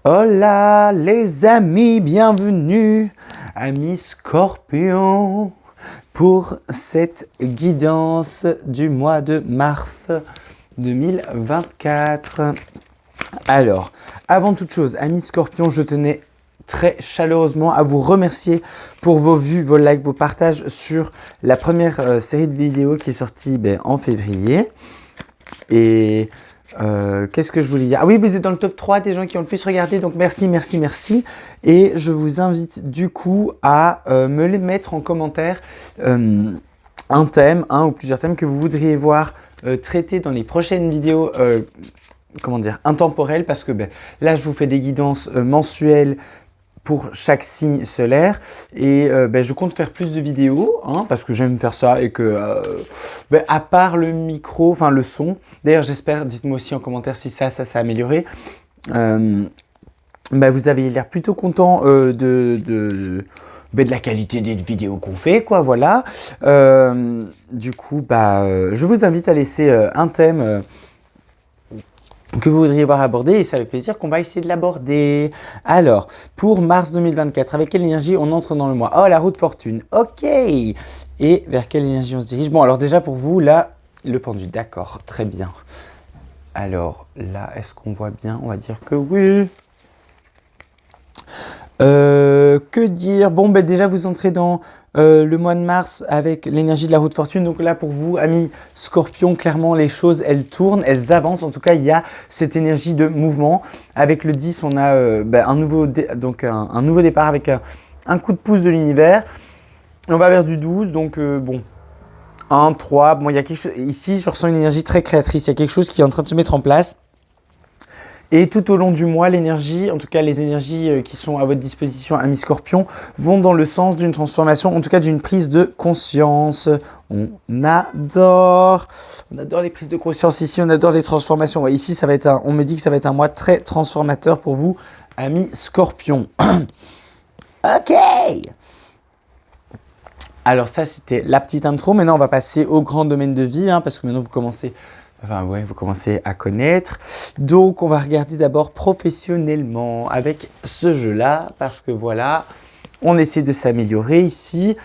Hola les amis, bienvenue, amis Scorpion, pour cette guidance du mois de mars 2024. Alors, avant toute chose, amis Scorpion, je tenais très chaleureusement à vous remercier pour vos vues, vos likes, vos partages sur la première série de vidéos qui est sortie en février. Et qu'est-ce que je voulais dire? Ah oui, vous êtes dans le top 3 des gens qui ont le plus regardé, donc merci, merci, merci. Et je vous invite du coup à me les mettre en commentaire un thème, un ou plusieurs thèmes que vous voudriez voir traités dans les prochaines vidéos intemporelles, parce que là, je vous fais des guidances mensuelles pour chaque signe solaire et je compte faire plus de vidéos parce que j'aime faire ça et que à part le micro, enfin le son, d'ailleurs j'espère, dites-moi aussi en commentaire si ça s'est amélioré, vous avez l'air plutôt content de la qualité des vidéos qu'on fait, quoi, voilà. Du coup, je vous invite à laisser un thème que vous voudriez voir abordé, et ça fait plaisir qu'on va essayer de l'aborder. Alors, pour mars 2024, avec quelle énergie on entre dans le mois? Oh, la roue de fortune, ok. Et vers quelle énergie on se dirige? Bon, alors déjà pour vous, là, le pendule, d'accord, très bien. Alors, là, est-ce qu'on voit bien? On va dire que oui. Que dire? Bon, déjà, vous entrez dans le mois de mars avec l'énergie de la roue de fortune. Donc là, pour vous, amis Scorpion, clairement, les choses, elles tournent, elles avancent. En tout cas, il y a cette énergie de mouvement. Avec le 10, on a un nouveau départ avec un coup de pouce de l'univers. On va vers du 12, donc 1, 3. Bon, il y a quelque chose. Ici, je ressens une énergie très créatrice. Il y a quelque chose qui est en train de se mettre en place. Et tout au long du mois, l'énergie, en tout cas les énergies qui sont à votre disposition, amis Scorpion, vont dans le sens d'une transformation, en tout cas d'une prise de conscience. On adore les prises de conscience ici, on adore les transformations. Ouais, ici, on me dit que ça va être un mois très transformateur pour vous, amis Scorpion. Ok. Alors ça, c'était la petite intro. Maintenant, on va passer au grand domaine de vie, parce que maintenant, vous commencez à connaître. Donc, on va regarder d'abord professionnellement avec ce jeu-là, parce que voilà, on essaie de s'améliorer ici.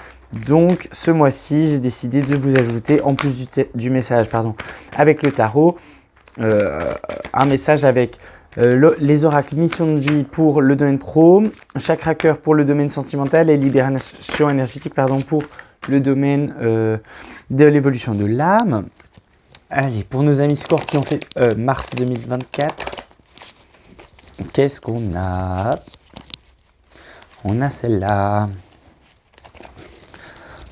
Donc, ce mois-ci, j'ai décidé de vous ajouter, en plus du message, avec le tarot, un message avec les oracles mission de vie pour le domaine pro, chakra cœur pour le domaine sentimental et libération énergétique pour le domaine de l'évolution de l'âme. Allez, pour nos amis Scorpions, on fait mars 2024. Qu'est-ce qu'on a? On a celle-là.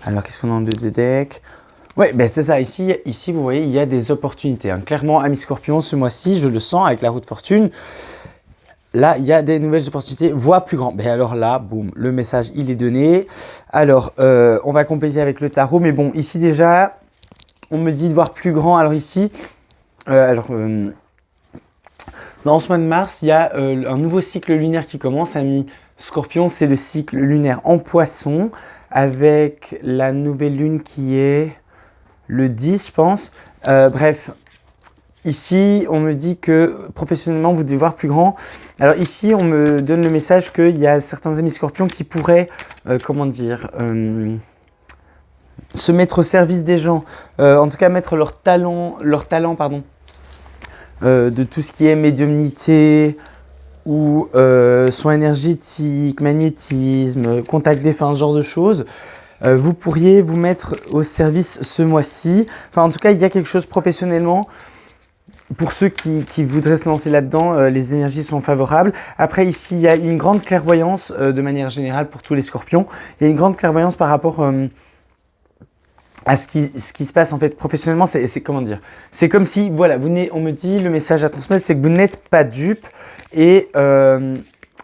Alors, qu'est-ce qu'on a en deux de deck? Ouais, c'est ça. Ici, vous voyez, il y a des opportunités. Clairement, amis Scorpions, ce mois-ci, je le sens avec la roue de fortune. Là, il y a des nouvelles opportunités. Voix plus grand. Alors là, boum, le message, il est donné. Alors, on va compléter avec le tarot. Mais bon, ici déjà, on me dit de voir plus grand. Alors ici, dans ce mois de mars, il y a un nouveau cycle lunaire qui commence, amis Scorpion. C'est le cycle lunaire en Poisson, avec la nouvelle lune qui est le 10, je pense. Bref, ici, on me dit que professionnellement, vous devez voir plus grand. Alors ici, on me donne le message qu'il y a certains amis Scorpions qui pourraient, se mettre au service des gens, en tout cas mettre leur talent, de tout ce qui est médiumnité ou soins énergétiques, magnétisme, contact défunt, ce genre de choses. Vous pourriez vous mettre au service ce mois-ci. Enfin, en tout cas, il y a quelque chose professionnellement. Pour ceux qui voudraient se lancer là-dedans, les énergies sont favorables. Après, ici, il y a une grande clairvoyance de manière générale pour tous les Scorpions. Il y a une grande clairvoyance par rapport à ce qui se passe en fait professionnellement. C'est comment dire? C'est comme si, voilà, on me dit, le message à transmettre, c'est que vous n'êtes pas dupe. Et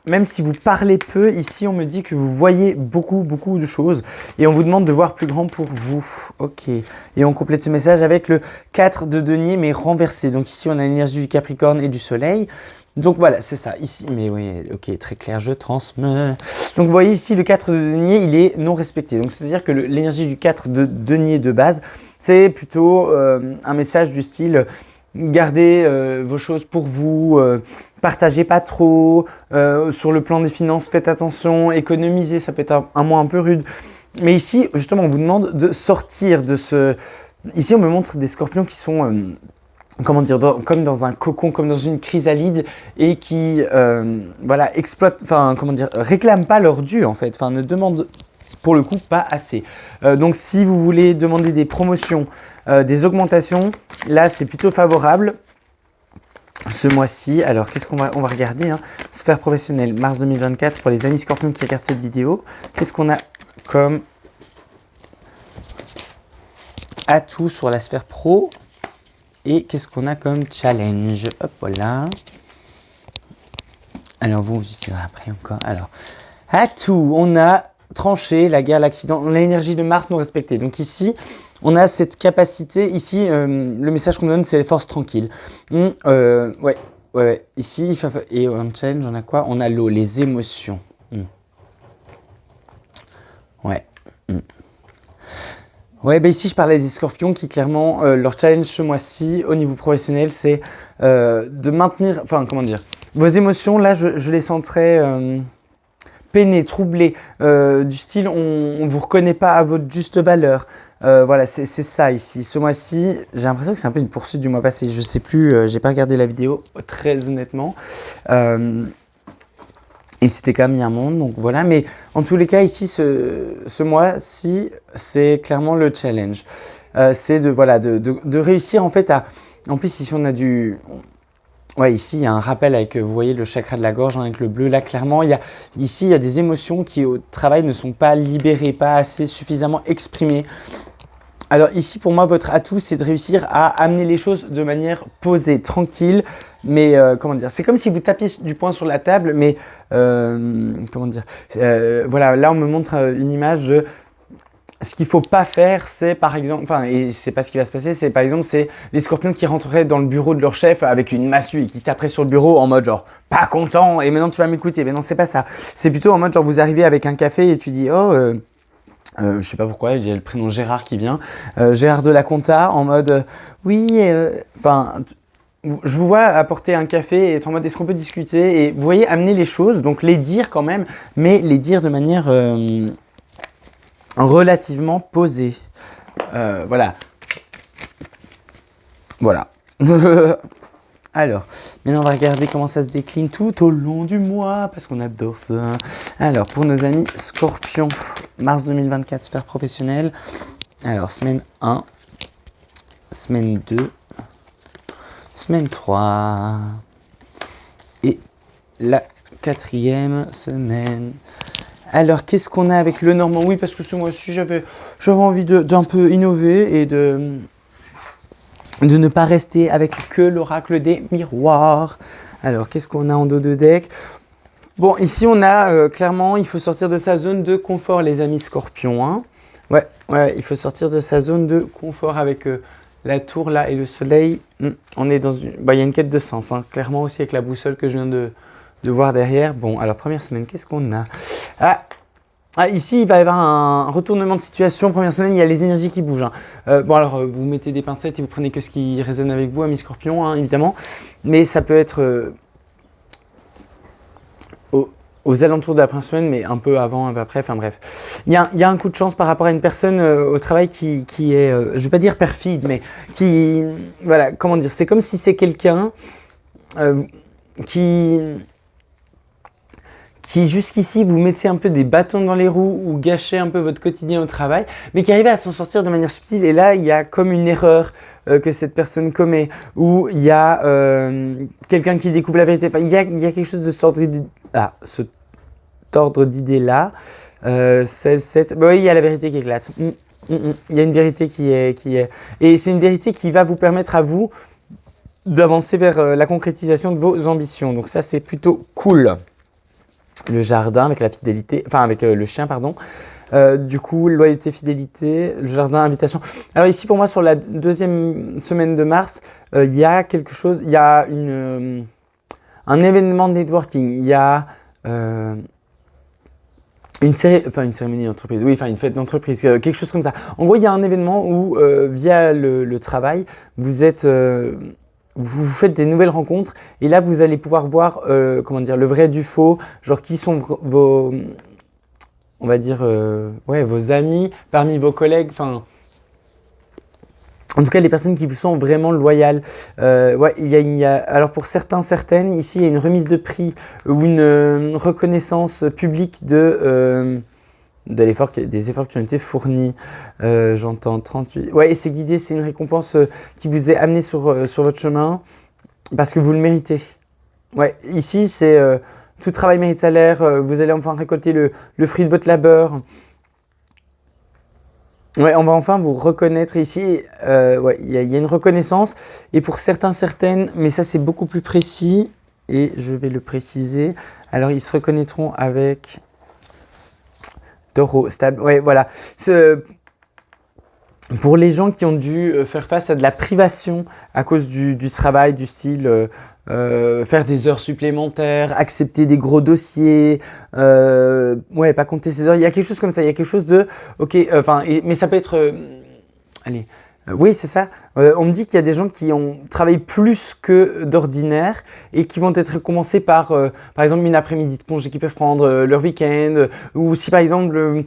même si vous parlez peu, ici, on me dit que vous voyez beaucoup, beaucoup de choses. Et on vous demande de voir plus grand pour vous. Ok. Et on complète ce message avec le 4 de denier, mais renversé. Donc ici, on a l'énergie du Capricorne et du Soleil. Donc voilà, c'est ça. Ici, mais oui, ok, très clair, je transmets. Donc vous voyez ici, le 4 de denier, il est non respecté. Donc c'est-à-dire que l'énergie du 4 de denier de base, c'est plutôt un message du style... gardez vos choses pour vous, partagez pas trop. Sur le plan des finances, faites attention, économisez, ça peut être un mois un peu rude. Mais ici, justement, on vous demande de sortir de ce... Ici, on me montre des scorpions qui sont... comment dire, comme dans un cocon, comme dans une chrysalide, et qui, voilà, exploitent, enfin, comment dire, réclament pas leur dû, en fait, enfin, ne demandent, pour le coup, pas assez. Donc, si vous voulez demander des promotions, des augmentations, là, c'est plutôt favorable. Ce mois-ci, alors, qu'est-ce qu'on va, on va regarder, hein, sphère professionnelle, mars 2024, pour les amis scorpions qui regardent cette vidéo, qu'est-ce qu'on a comme atout sur la sphère pro? Et qu'est-ce qu'on a comme challenge? Hop, voilà. Alors, vous utiliserez après encore. Alors, atout, on a tranché la guerre, l'accident, l'énergie de Mars non respectée. Donc ici, on a cette capacité. Ici, le message qu'on donne, c'est les forces tranquilles. Ouais. Ici, et en challenge, on a quoi? On a l'eau, les émotions. Ouais. Ouais, bah ici je parlais des scorpions qui clairement, leur challenge ce mois-ci au niveau professionnel, c'est de maintenir, enfin comment dire, vos émotions, là je les sentirais peinées, troublées, du style on ne vous reconnaît pas à votre juste valeur. Voilà, c'est ça ici. Ce mois-ci, j'ai l'impression que c'est un peu une poursuite du mois passé, je sais plus, j'ai pas regardé la vidéo, très honnêtement. Et c'était quand même il y a un monde, donc voilà. Mais en tous les cas, ici, ce mois-ci, c'est clairement le challenge. C'est de réussir en fait à... En plus, ici, on a du... Ouais, ici, il y a un rappel avec, vous voyez, le chakra de la gorge hein, avec le bleu. Là, clairement, ici, il y a des émotions qui, au travail, ne sont pas libérées, pas assez suffisamment exprimées. Alors ici, pour moi, votre atout, c'est de réussir à amener les choses de manière posée, tranquille. Mais comment dire, c'est comme si vous tapiez du poing sur la table, mais comment dire, voilà, là on me montre une image de ce qu'il faut pas faire, c'est par exemple, enfin, et c'est pas ce qui va se passer, c'est par exemple, c'est les scorpions qui rentreraient dans le bureau de leur chef avec une massue et qui taperaient sur le bureau en mode genre pas content et maintenant tu vas m'écouter. Mais non, c'est pas ça. C'est plutôt en mode genre vous arrivez avec un café et tu dis je sais pas pourquoi, il y a le prénom Gérard qui vient. Gérard de la Compta en mode oui, enfin, je vous vois apporter un café et être en mode est-ce qu'on peut discuter? Et vous voyez, amener les choses, donc les dire quand même, mais les dire de manière relativement posée. Voilà. Voilà. Alors, maintenant on va regarder comment ça se décline tout au long du mois, parce qu'on adore ça. Alors, pour nos amis Scorpions, mars 2024, sphère professionnelle. Alors, semaine 1, semaine 2, semaine 3, et la 4e semaine. Alors, qu'est-ce qu'on a avec le Normand? Oui, parce que ce mois-ci, j'avais envie d'un peu innover et de ne pas rester avec que l'oracle des miroirs. Alors, qu'est-ce qu'on a en dos de deck? Bon, ici, on a clairement, il faut sortir de sa zone de confort, les amis scorpions. Hein. Ouais, il faut sortir de sa zone de confort avec la tour là et le soleil. On est dans une... Bah, il y a une quête de sens, hein, clairement aussi avec la boussole que je viens de voir derrière. Bon, alors, première semaine, qu'est-ce qu'on a? Ici, il va y avoir un retournement de situation. Première semaine, il y a les énergies qui bougent. Hein. Bon, alors, vous mettez des pincettes et vous prenez que ce qui résonne avec vous, amis scorpions, hein, évidemment. Mais ça peut être aux alentours de la première semaine, mais un peu avant, un peu après, enfin bref. Il y a un coup de chance par rapport à une personne au travail qui est, je ne vais pas dire perfide, mais qui, voilà, comment dire, c'est comme si c'est quelqu'un qui jusqu'ici vous mettez un peu des bâtons dans les roues ou gâchez un peu votre quotidien au travail, mais qui arrive à s'en sortir de manière subtile. Et là, il y a comme une erreur que cette personne commet, ou il y a quelqu'un qui découvre la vérité. Enfin, il y a quelque chose de cet ordre d'idée-là. 16, 7, bah oui, il y a la vérité qui éclate. Il y a une vérité qui est... Et c'est une vérité qui va vous permettre à vous d'avancer vers la concrétisation de vos ambitions. Donc ça, c'est plutôt cool. Le jardin avec la fidélité, enfin avec le chien, pardon. Du coup, loyauté, fidélité, le jardin, invitation. Alors ici, pour moi, sur la 2e semaine de mars, il y a quelque chose, il y a un événement de networking, il y a une cérémonie d'entreprise, oui, enfin une fête d'entreprise, quelque chose comme ça. En gros, il y a un événement où, via le travail, vous êtes vous faites des nouvelles rencontres et là, vous allez pouvoir voir, comment dire, le vrai du faux, genre qui sont vos, on va dire, ouais, vos amis parmi vos collègues, enfin, en tout cas, les personnes qui vous sont vraiment loyales. Ouais, alors pour certains, certaines, ici, il y a une remise de prix ou une reconnaissance publique des efforts qui ont été fournis. J'entends 38. Ouais, et c'est guidé, c'est une récompense qui vous est amenée sur votre chemin parce que vous le méritez. Ouais, ici, c'est tout travail mérite salaire. Vous allez enfin récolter le fruit de votre labeur. Ouais, on va enfin vous reconnaître ici. Ouais, il y a une reconnaissance. Et pour certains, certaines, mais ça c'est beaucoup plus précis. Et je vais le préciser. Alors, ils se reconnaîtront avec Taureau, stable. Ouais, voilà. Pour les gens qui ont dû faire face à de la privation à cause du travail, du style faire des heures supplémentaires, accepter des gros dossiers, ouais, pas compter ses heures. Il y a quelque chose comme ça. Il y a quelque chose de, ok, mais ça peut être, allez, oui, c'est ça. On me dit qu'il y a des gens qui ont travaillé plus que d'ordinaire et qui vont être récompensés par exemple, une après-midi de congé qu'ils peuvent prendre, leur week-end, ou si par exemple,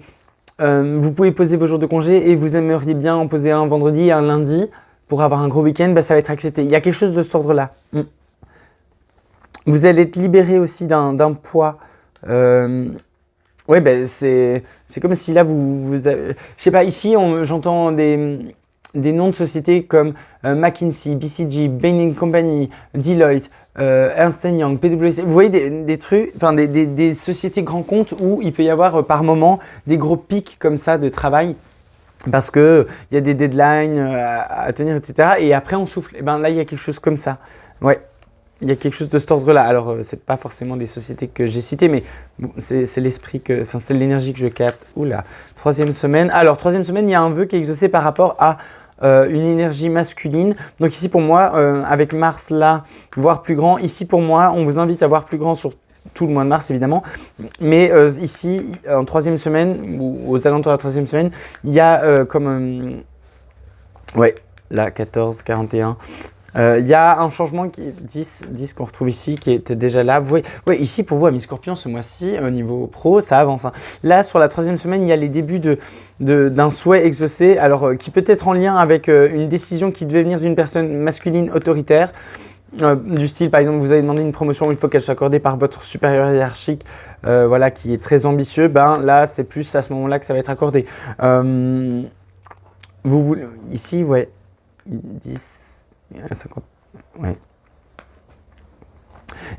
vous pouvez poser vos jours de congé et vous aimeriez bien en poser un vendredi et un lundi pour avoir un gros week-end, bah, ça va être accepté. Il y a quelque chose de cet ordre-là. Vous allez être libéré aussi d'un poids. Ouais, ben c'est comme si là, je sais pas, ici, j'entends des noms de sociétés comme McKinsey, BCG, Bain & Company, Deloitte, Ernst Young, PwC. Vous voyez des trucs, enfin des sociétés grands comptes où il peut y avoir par moment des gros pics comme ça de travail parce que il y a des deadlines à tenir, etc. Et après on souffle. Et ben là il y a quelque chose comme ça. Ouais. Il y a quelque chose de cet ordre-là. Alors, c'est pas forcément des sociétés que j'ai citées, mais bon, c'est l'esprit c'est l'énergie que je capte. Oula, troisième semaine. Alors, troisième semaine, il y a un vœu qui est exaucé par rapport à une énergie masculine. Donc ici, pour moi, avec Mars là, voire plus grand, ici pour moi, on vous invite à voir plus grand sur tout le mois de mars, évidemment. Mais ici, en troisième semaine, ou aux alentours de la troisième semaine, il y a ouais, là, 14, 41. Il y a un changement qui est 10 qu'on retrouve ici, qui était déjà là. Vous voyez, ouais, ici pour vous, Amis Scorpion, ce mois-ci, au niveau pro, ça avance. Hein. Là, sur la troisième semaine, il y a les débuts d'un souhait exaucé, alors qui peut être en lien avec une décision qui devait venir d'une personne masculine autoritaire. Du style, par exemple, vous avez demandé une promotion, il faut qu'elle soit accordée par votre supérieur hiérarchique, voilà, qui est très ambitieux. Ben là, c'est plus à ce moment-là que ça va être accordé. Ici, ouais, 10. 50, ouais.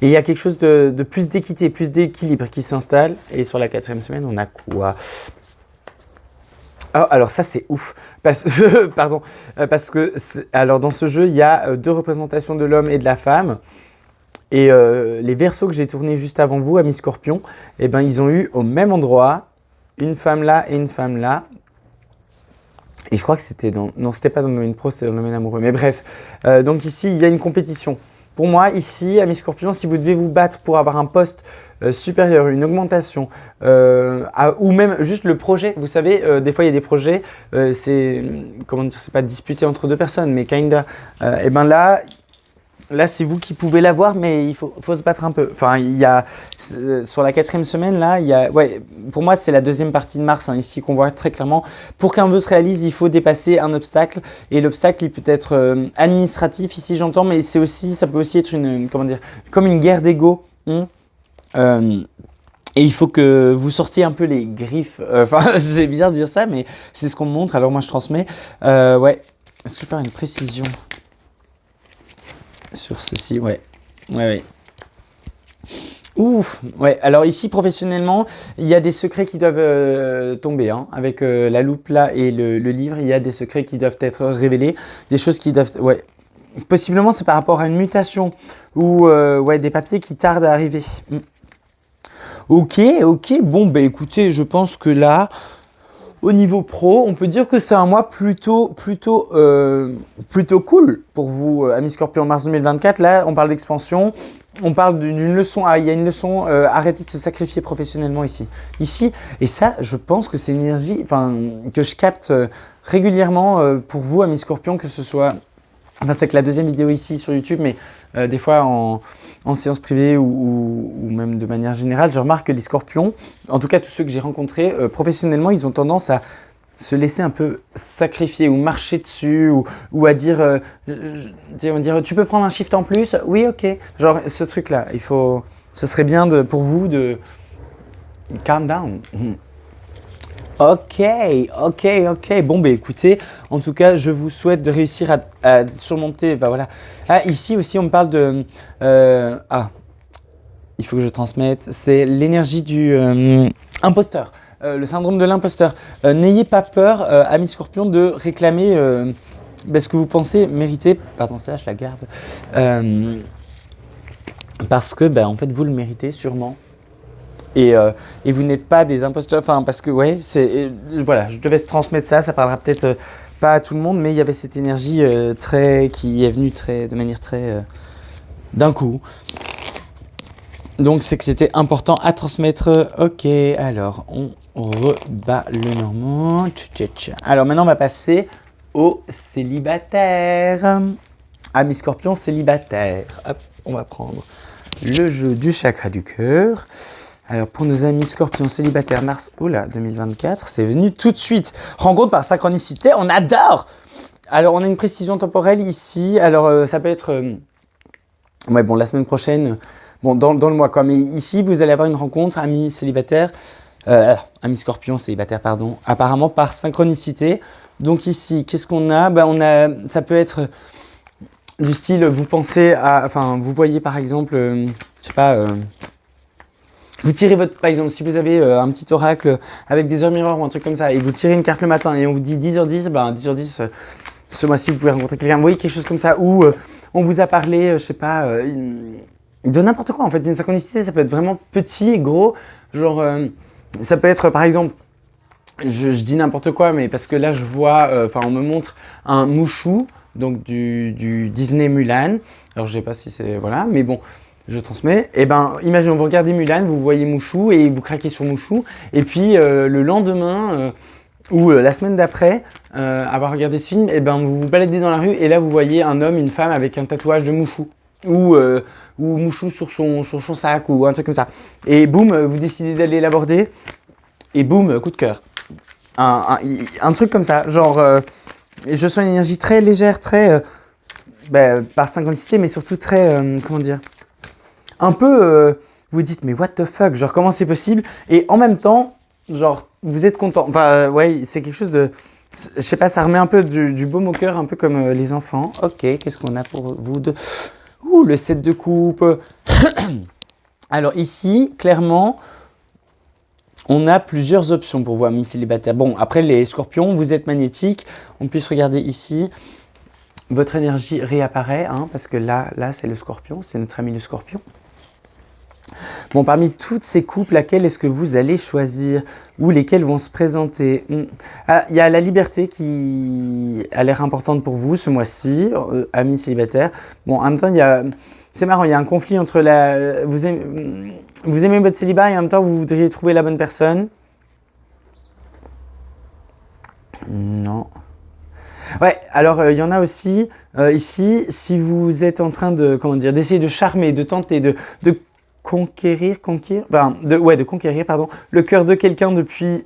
Et il y a quelque chose de plus d'équité, plus d'équilibre qui s'installe. Et sur la quatrième semaine, on a quoi? Oh, alors ça c'est ouf, pardon, parce que alors dans ce jeu il y a deux représentations de l'homme et de la femme. Et les versos que j'ai tournés juste avant vous, Amis Scorpion, eh ben, ils ont eu au même endroit une femme là et une femme là. Et je crois que c'était non, c'était pas dans le domaine pro, c'était dans le domaine amoureux. Mais bref, donc ici, il y a une compétition. Pour moi, ici, Amis Scorpions, si vous devez vous battre pour avoir un poste supérieur, une augmentation, ou même juste le projet. Vous savez, des fois, il y a des projets, comment dire, c'est pas disputé entre deux personnes, mais kinda. Et ben là, c'est vous qui pouvez l'avoir, mais il faut se battre un peu. Enfin, il y a, sur la quatrième semaine, là, il y a, ouais, pour moi, c'est la deuxième partie de mars, hein, ici, qu'on voit très clairement. Pour qu'un vœu se réalise, il faut dépasser un obstacle. Et l'obstacle, il peut être administratif, ici, j'entends, mais ça peut aussi être comment dire, comme une guerre d'ego. Et il faut que vous sortiez un peu les griffes. Enfin, c'est bizarre de dire ça, mais c'est ce qu'on me montre. Alors, moi, je transmets. Ouais. Est-ce que je peux faire une précision sur ceci? Ouais. Ouf, ouais. Alors ici, professionnellement, il y a des secrets qui doivent tomber. Hein. Avec la loupe là et le livre, il y a des secrets qui doivent être révélés. Des choses qui doivent... Ouais. Possiblement, c'est par rapport à une mutation ou ouais, des papiers qui tardent à arriver. Ok. Bon, bah écoutez, je pense que là... Au niveau pro, on peut dire que c'est un mois plutôt cool pour vous, Amis Scorpion, mars 2024. Là, on parle d'expansion, on parle d'une leçon. Ah, il y a une leçon, arrêtez de se sacrifier professionnellement ici. Et ça, je pense que c'est une énergie que je capte régulièrement pour vous, Amis Scorpion, que ce soit Enfin, c'est que la deuxième vidéo ici sur YouTube, mais des fois en séance privée ou même de manière générale, je remarque que les scorpions, en tout cas tous ceux que j'ai rencontrés, professionnellement, ils ont tendance à se laisser un peu sacrifier ou marcher dessus ou à dire, tu peux prendre un shift en plus? Oui, ok. Genre ce truc-là, ce serait bien pour vous de calm down. Ok. Bon, bah écoutez, en tout cas, je vous souhaite de réussir à surmonter. Bah voilà. Ah, ici aussi, on me parle de. Il faut que je transmette. C'est l'énergie du imposteur. Le syndrome de l'imposteur. N'ayez pas peur, amis scorpions, de réclamer ce que vous pensez mériter. Pardon, ça, je la garde. Parce que, en fait, vous le méritez sûrement. Et vous n'êtes pas des imposteurs, enfin parce que voilà, je devais transmettre ça, ça parlera peut-être pas à tout le monde, mais il y avait cette énergie qui est venue de manière très d'un coup. Donc c'est que c'était important à transmettre. Ok, alors on rebat le normand. Alors maintenant on va passer aux célibataires. Amis scorpions célibataires. Hop, on va prendre le jeu du chakra du cœur. Alors pour nos amis scorpions célibataires mars 2024, c'est venu tout de suite. Rencontre par synchronicité, on adore. Alors on a une précision temporelle ici. Alors ça peut être la semaine prochaine, dans le mois quoi. Mais ici vous allez avoir une rencontre amis célibataires, amis scorpions célibataires pardon. Apparemment par synchronicité. Donc ici qu'est-ce qu'on a? Ça peut être du style vous pensez à, vous voyez par exemple, je sais pas. Vous tirez par exemple, si vous avez un petit oracle avec des heures miroirs ou un truc comme ça, et vous tirez une carte le matin et on vous dit 10h10, 10h10, ce mois-ci vous pouvez rencontrer quelqu'un, vous voyez quelque chose comme ça, ou on vous a parlé, je sais pas, de n'importe quoi en fait. Une synchronicité, ça peut être vraiment petit, gros, genre, ça peut être par exemple, je dis n'importe quoi, mais parce que là je vois, on me montre un mouchou, donc du Disney Mulan, alors je sais pas si c'est, voilà, mais bon. Je transmets. Imaginons, vous regardez Mulan, vous voyez Mouchou et vous craquez sur Mouchou. Et puis le lendemain ou la semaine d'après, avoir regardé ce film, vous vous baladez dans la rue et là vous voyez un homme, une femme avec un tatouage de Mouchou. Ou Mouchou sur son sac ou un truc comme ça. Et boum, vous décidez d'aller l'aborder. Et boum, coup de cœur. Un truc comme ça. Genre, je sens une énergie très légère, très par synchronicité, mais surtout très, comment dire, un peu, vous dites, mais what the fuck, genre comment c'est possible? Et en même temps, genre, vous êtes content. C'est quelque chose de, je sais pas, ça remet un peu du baume au cœur, un peu comme les enfants. Ok, qu'est-ce qu'on a pour vous deux? Le 7 de coupe. Alors ici, clairement, on a plusieurs options pour vous, amis célibataires. Bon, après les scorpions, vous êtes magnétiques. On puisse regarder ici. Votre énergie réapparaît, parce que là c'est le scorpion, c'est notre ami le scorpion. Bon, parmi toutes ces couples, laquelle est-ce que vous allez choisir ou lesquelles vont se présenter? Il y a la liberté qui a l'air importante pour vous ce mois-ci, amis célibataires. Bon, en même temps, c'est marrant, il y a un conflit entre vous aimez votre célibat et en même temps, vous voudriez trouver la bonne personne. Non. Ouais, alors il y en a aussi ici, si vous êtes en train de, d'essayer de charmer, de tenter, de conquérir, de conquérir, le cœur de quelqu'un depuis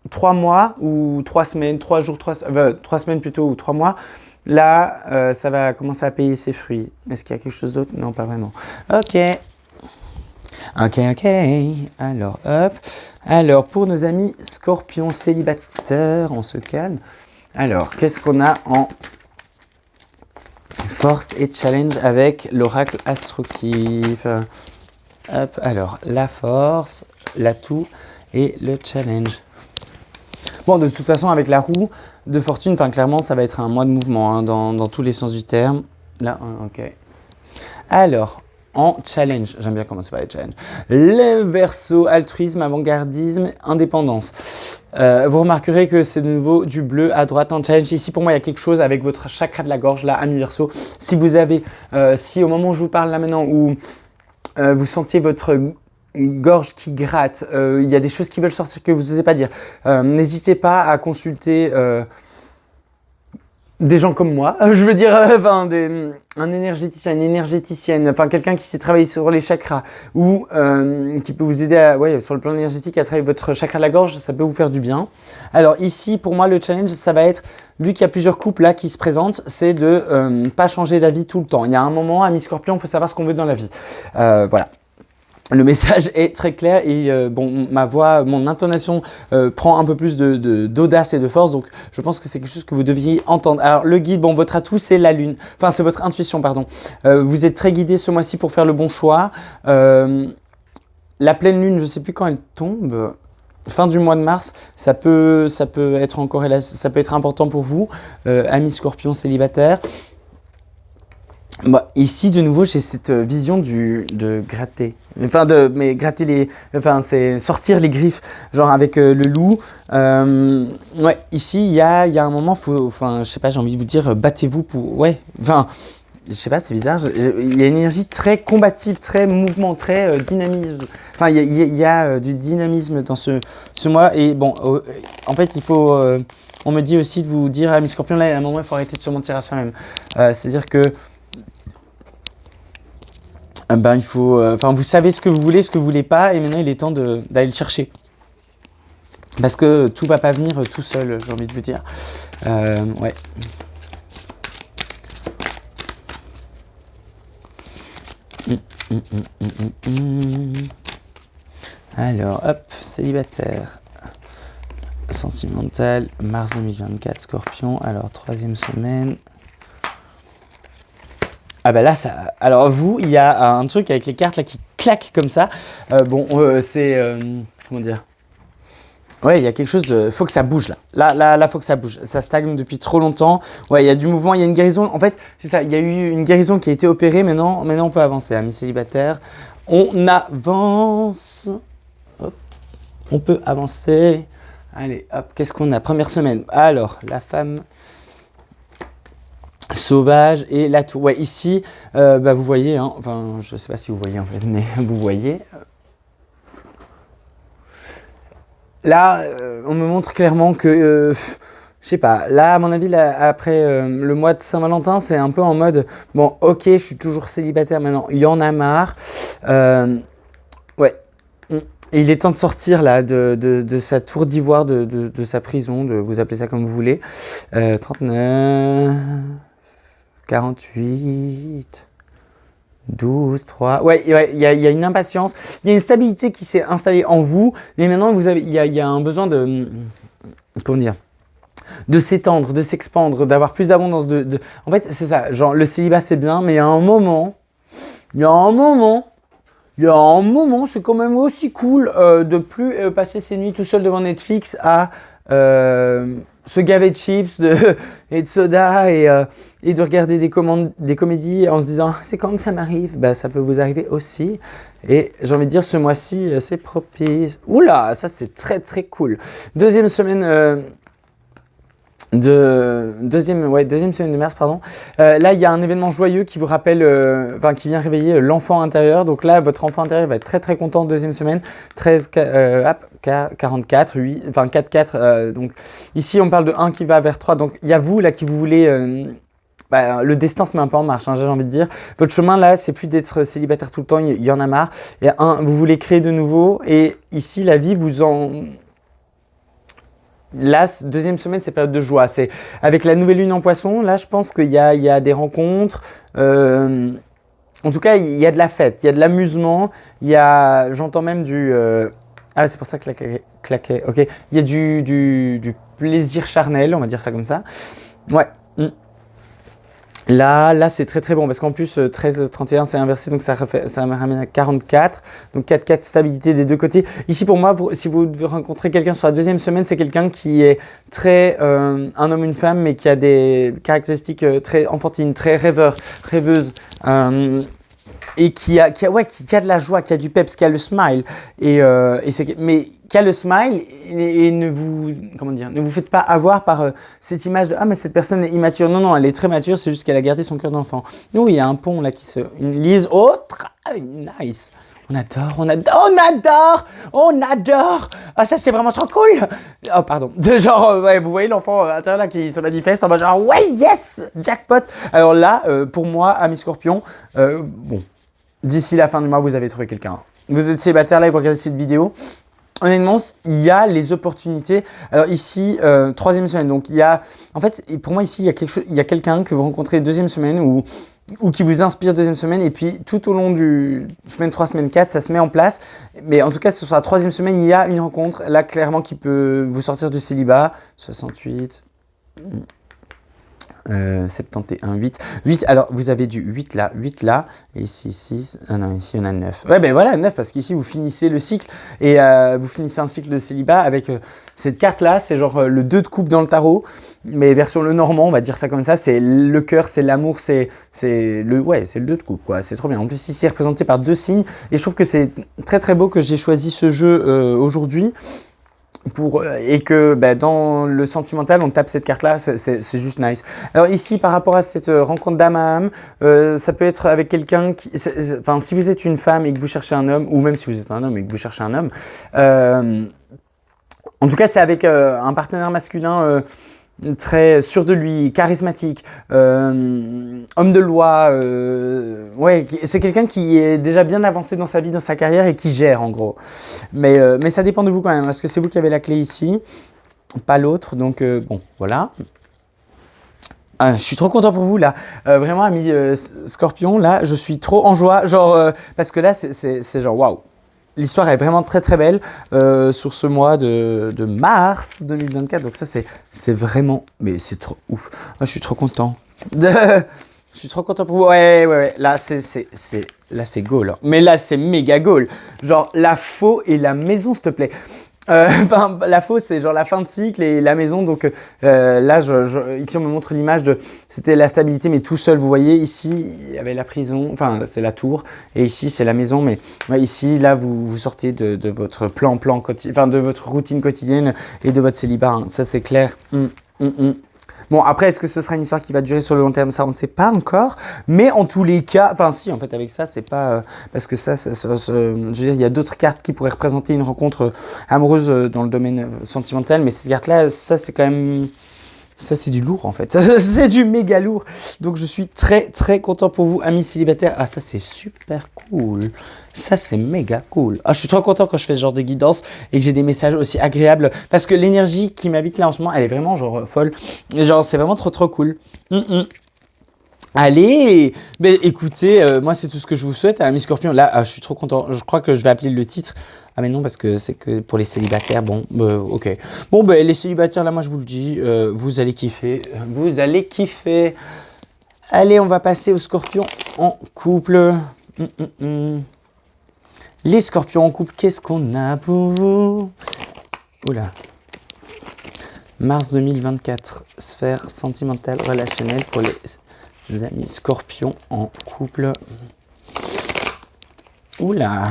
3 mois ou 3 semaines, 3 jours, 3 semaines plutôt ou 3 mois, là, ça va commencer à payer ses fruits. Est-ce qu'il y a quelque chose d'autre? Non, pas vraiment. Ok. Alors, hop. Alors, pour nos amis scorpions célibataires, on se calme. Alors, qu'est-ce qu'on a en force et challenge avec l'oracle Astrokiv? Hop, alors, la force, l'atout et le challenge. Bon, de toute façon, avec la roue de fortune, clairement, ça va être un mois de mouvement dans tous les sens du terme. Là, ok. Alors, en challenge, j'aime bien commencer par les challenges. Le Verseau, altruisme, avant-gardisme, indépendance. Vous remarquerez que c'est de nouveau du bleu à droite en challenge. Ici, pour moi, il y a quelque chose avec votre chakra de la gorge, là, ami Verseau. Si vous avez, si au moment où je vous parle là maintenant, où vous sentiez votre gorge qui gratte, il y a des choses qui veulent sortir que vous n'osez pas dire, n'hésitez pas à consulter des gens comme moi, je veux dire, enfin, un énergéticien, une énergéticienne, enfin, quelqu'un qui sait travailler sur les chakras ou qui peut vous aider ouais, sur le plan énergétique à travailler votre chakra de la gorge, ça peut vous faire du bien. Alors ici, pour moi, le challenge, ça va être, vu qu'il y a plusieurs couples là qui se présentent, c'est de pas changer d'avis tout le temps. Il y a un moment, à mi-scorpion, il faut savoir ce qu'on veut dans la vie. Voilà. Le message est très clair et bon, ma voix, mon intonation prend un peu plus d'audace et de force, donc je pense que c'est quelque chose que vous devriez entendre. Alors le guide, bon, votre atout c'est la lune, enfin c'est votre intuition, pardon. Vous êtes très guidé ce mois-ci pour faire le bon choix. La pleine lune, je ne sais plus quand elle tombe. Fin du mois de mars, ça peut être en corrélation, ça peut être important pour vous, amis scorpions célibataires. Bah, ici, de nouveau, j'ai cette vision de gratter. Mais gratter c'est sortir les griffes, genre avec le loup. Ouais, ici, il y a un moment, je sais pas, j'ai envie de vous dire, battez-vous pour, ouais, enfin, je sais pas, c'est bizarre, il y a une énergie très combative, très mouvement, très dynamisme. Enfin, il y a du dynamisme dans ce mois. Et bon, en fait, on me dit aussi de vous dire, à mes scorpions, là, à un moment, il faut arrêter de se mentir à soi-même. C'est-à-dire que il faut, vous savez ce que vous voulez pas, et maintenant il est temps d'aller le chercher. Parce que tout va pas venir tout seul, j'ai envie de vous dire. Ouais. Alors, hop, célibataire. Sentimental, mars 2024, Scorpion. Alors, 3e semaine. Ah bah là, ça. Alors vous, il y a un truc avec les cartes là qui claquent comme ça. C'est comment dire. Ouais, il y a quelque chose. Faut que ça bouge là. Là, faut que ça bouge. Ça stagne depuis trop longtemps. Ouais, il y a du mouvement, il y a une guérison. En fait, c'est ça. Il y a eu une guérison qui a été opérée. Maintenant, on peut avancer. Amis célibataires, on avance. Hop, on peut avancer. Allez, hop. Qu'est-ce qu'on a? Première semaine. Alors, la femme sauvage et la tour. Ouais, ici, vous voyez, hein, enfin, je sais pas si vous voyez en fait, mais vous voyez. Là, on me montre clairement que, je sais pas, là, à mon avis, là, après le mois de Saint-Valentin, c'est un peu en mode, bon, ok, je suis toujours célibataire maintenant, il y en a marre. Ouais. Et il est temps de sortir là de sa tour d'ivoire, de sa prison, vous appelez ça comme vous voulez. 39... 48, 12, 3. Ouais, il y a une impatience, il y a une stabilité qui s'est installée en vous, mais maintenant il y a un besoin de, comment dire, de s'étendre, de s'expandre, d'avoir plus d'abondance. En fait, c'est ça, genre le célibat c'est bien, mais il y a un moment, c'est quand même aussi cool de plus passer ses nuits tout seul devant Netflix à se gaver de chips et de soda et de regarder des comédies en se disant c'est quand que ça m'arrive. Bah, ça peut vous arriver aussi. Et j'ai envie de dire ce mois-ci c'est propice. Oula, ça c'est très très cool. Deuxième semaine deuxième semaine de mars, pardon. Là, il y a un événement joyeux qui vous rappelle, qui vient réveiller l'enfant intérieur. Donc là, votre enfant intérieur va être très très content. Deuxième semaine, 44, 8, 4. Donc ici, on parle de 1 qui va vers 3. Donc il y a vous là qui vous voulez. Le destin se met un peu en marche, hein, j'ai envie de dire. Votre chemin là, c'est plus d'être célibataire tout le temps. Il y en a marre. Et vous voulez créer de nouveau. Et ici, la vie vous en Là, deuxième semaine, c'est période de joie. C'est avec la nouvelle lune en poisson. Là, je pense qu'il y a des rencontres. En tout cas, il y a de la fête, il y a de l'amusement. J'entends même du. Ah, c'est pour ça que claquait. Ok. Il y a du plaisir charnel, on va dire ça comme ça. Ouais. Là, c'est très très bon parce qu'en plus 13-31 c'est inversé, donc ça me ramène à 44, donc 4-4 stabilité des deux côtés. Ici pour moi, si vous devez rencontrer quelqu'un sur la deuxième semaine, c'est quelqu'un qui est très un homme, une femme, mais qui a des caractéristiques très enfantines, très rêveuse. Et qui a de la joie, qui a du peps, qui a le smile, mais qui a le smile et ne vous faites pas avoir par cette image de mais cette personne est immature. Non, elle est très mature, c'est juste qu'elle a gardé son cœur d'enfant. Oui, il y a un pont là une lise nice. On adore, on adore, on adore, on adore. Ah, ça, c'est vraiment trop cool. Oh, pardon. Genre, ouais, vous voyez l'enfant à l'intérieur là qui se manifeste en mode genre, ouais, yes, jackpot. Alors là, pour moi, amis scorpions, bon, d'ici la fin du mois, vous avez trouvé quelqu'un. Vous êtes célibataire là et vous regardez cette vidéo. Honnêtement, il y a les opportunités. Alors ici, troisième semaine. Donc il y a, en fait, pour moi ici, il y a quelque chose, il y a quelqu'un que vous rencontrez deuxième semaine ou qui vous inspire deuxième semaine. Et puis tout au long du semaine 3, semaine 4, ça se met en place. Mais en tout cas, ce sera la troisième semaine, il y a une rencontre là clairement qui peut vous sortir du célibat. 68. 71, 8, alors vous avez du 8 là, et ici, 6, ah non, ici on a 9. Ouais, ben voilà, 9, parce qu'ici vous finissez le cycle, et vous finissez un cycle de célibat avec cette carte-là, c'est genre le 2 de coupe dans le tarot, mais version le normand, on va dire ça comme ça, c'est le cœur, c'est l'amour, c'est le 2 de coupe, quoi, c'est trop bien. En plus, ici, c'est représenté par 2 signes, et je trouve que c'est très très beau que j'ai choisi ce jeu aujourd'hui. Et que dans le sentimental, on tape cette carte-là, c'est juste nice. Alors ici, par rapport à cette rencontre d'âme à âme, ça peut être avec quelqu'un qui... Enfin, si vous êtes une femme et que vous cherchez un homme, ou même si vous êtes un homme et que vous cherchez un homme, en tout cas, c'est avec un partenaire masculin très sûr de lui, charismatique, homme de loi, ouais, c'est quelqu'un qui est déjà bien avancé dans sa vie, dans sa carrière et qui gère en gros. Mais ça dépend de vous quand même, parce que c'est vous qui avez la clé ici, pas l'autre, donc bon, voilà. Ah, je suis trop content pour vous là, vraiment amis Scorpion, là je suis trop en joie, genre, parce que là c'est genre waouh. L'histoire est vraiment très très belle sur ce mois de mars 2024. Donc ça c'est vraiment, mais c'est trop ouf. Ah, je suis trop content. Je suis trop content pour vous. Ouais. Là c'est goal. Hein. Mais là c'est méga goal. Genre la faux et la maison s'il te plaît. Enfin, la faux c'est genre la fin de cycle et la maison. Donc là ici on me montre l'image de, c'était la stabilité mais tout seul. Vous voyez ici il y avait la prison, enfin c'est la tour et ici c'est la maison. Mais ouais, ici là vous sortez de votre plan quotidien, enfin de votre routine quotidienne et de votre célibat. Hein. Ça c'est clair. Bon, après, est-ce que ce sera une histoire qui va durer sur le long terme? Ça, on ne sait pas encore. Mais en tous les cas, enfin si, en fait, avec ça, c'est pas... parce que ça, je veux dire, il y a d'autres cartes qui pourraient représenter une rencontre amoureuse dans le domaine sentimental. Mais cette carte-là, ça, c'est quand même... Ça, c'est du lourd, en fait. C'est du méga lourd. Donc, je suis très, très content pour vous, amis célibataires. Ah, ça, c'est super cool. Ça, c'est méga cool. Ah, je suis trop content quand je fais ce genre de guidance et que j'ai des messages aussi agréables. Parce que l'énergie qui m'habite là en ce moment, elle est vraiment, genre, folle. Genre, c'est vraiment trop, trop cool. Allez, écoutez, moi, c'est tout ce que je vous souhaite, amis Scorpion. Là, je suis trop content. Je crois que je vais appeler le titre. Ah mais non, parce que c'est que pour les célibataires, bon, ok. Bon, les célibataires, là, moi, je vous le dis, vous allez kiffer. Vous allez kiffer. Allez, on va passer aux scorpions en couple. Les scorpions en couple, qu'est-ce qu'on a pour vous? Oula. Mars 2024, sphère sentimentale, relationnelle pour les amis scorpions en couple. Oula.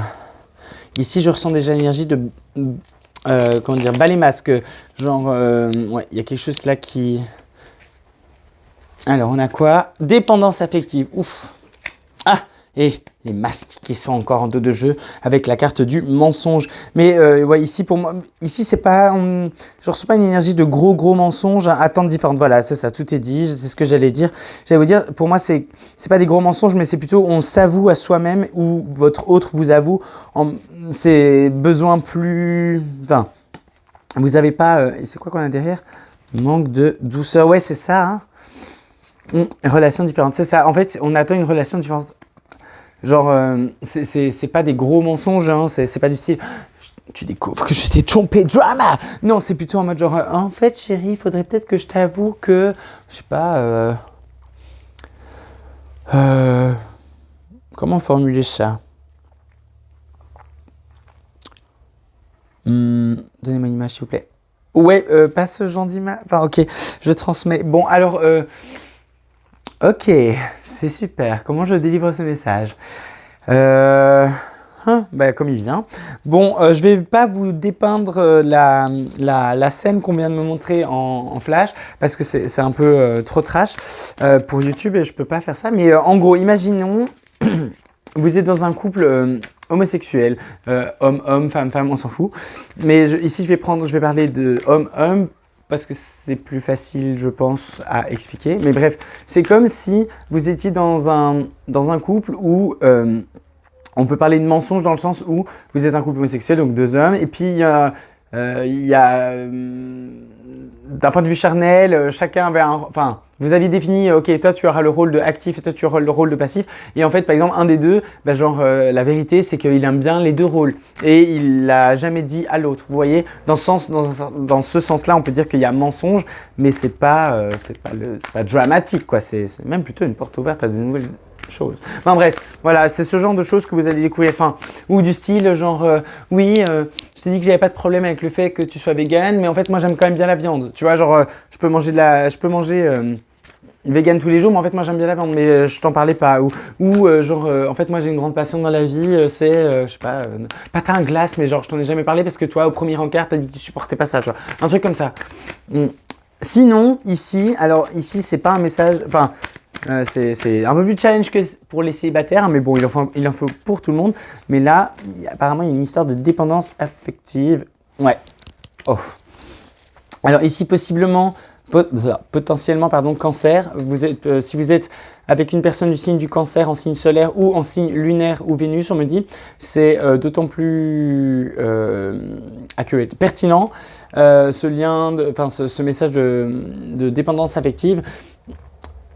Ici, je ressens déjà l'énergie de, comment dire, balai masque. Genre, ouais, il y a quelque chose là qui... Alors, on a quoi? Dépendance affective. Ouf. Ah, et les masques qui sont encore en dos de jeu avec la carte du mensonge. Mais ouais, ici, pour moi, ici, c'est pas... je reçois pas une énergie de gros mensonges à temps différentes. Voilà, c'est ça, tout est dit. C'est ce que j'allais dire. J'allais vous dire, pour moi, c'est pas des gros mensonges, mais c'est plutôt on s'avoue à soi-même ou votre autre vous avoue ses besoins plus... Enfin, vous avez pas... c'est quoi qu'on a derrière? Manque de douceur. Ouais, c'est ça, hein. Relation différente, c'est ça. En fait, on attend une relation différente. Genre, c'est pas des gros mensonges, hein, c'est pas du style « tu découvres que je t'ai trompé, drama !» Non, c'est plutôt en mode genre « en fait, chérie, il faudrait peut-être que je t'avoue que, je sais pas, comment formuler ça? Donnez-moi une image, s'il vous plaît. Ouais, pas ce genre d'image. Enfin, ok, je transmets. Bon, alors... Ok, c'est super. Comment je délivre ce message? Comme il vient. Bon, je vais pas vous dépeindre la scène qu'on vient de me montrer en flash parce que c'est un peu trop trash pour YouTube et je peux pas faire ça. Mais en gros, imaginons, vous êtes dans un couple homosexuel, homme, femme, on s'en fout. Mais ici, je vais parler de homme, parce que c'est plus facile, je pense, à expliquer. Mais bref, c'est comme si vous étiez dans un couple où on peut parler de mensonge dans le sens où vous êtes un couple homosexuel, donc deux hommes, et puis d'un point de vue charnel, chacun avait enfin, vous aviez défini, ok, toi tu auras le rôle de actif et toi tu auras le rôle de passif. Et en fait, par exemple, un des deux, la vérité, c'est qu'il aime bien les deux rôles. Et il l'a jamais dit à l'autre. Vous voyez, dans ce sens-là, on peut dire qu'il y a mensonge, mais c'est pas dramatique, quoi. C'est même plutôt une porte ouverte à de nouvelles choses. Enfin bref, voilà, c'est ce genre de choses que vous allez découvrir. Enfin, ou du style, je t'ai dit que j'avais pas de problème avec le fait que tu sois vegan, mais en fait, moi, j'aime quand même bien la viande. Tu vois, je peux manger vegan tous les jours, mais en fait, moi, j'aime bien la viande, mais je t'en parlais pas. En fait, moi, j'ai une grande passion dans la vie, je sais pas, patin à glace, mais genre, je t'en ai jamais parlé parce que toi, au premier encart, t'as dit que tu supportais pas ça, tu vois. Un truc comme ça. Sinon, ici, c'est pas un message, enfin, c'est un peu plus challenge que pour les célibataires, mais bon, il en faut pour tout le monde. Mais là, apparemment, il y a une histoire de dépendance affective. Ouais. Oh. Alors ici, potentiellement, cancer. Si vous êtes avec une personne du signe du cancer en signe solaire ou en signe lunaire ou Vénus, on me dit, c'est d'autant plus pertinent ce message de dépendance affective.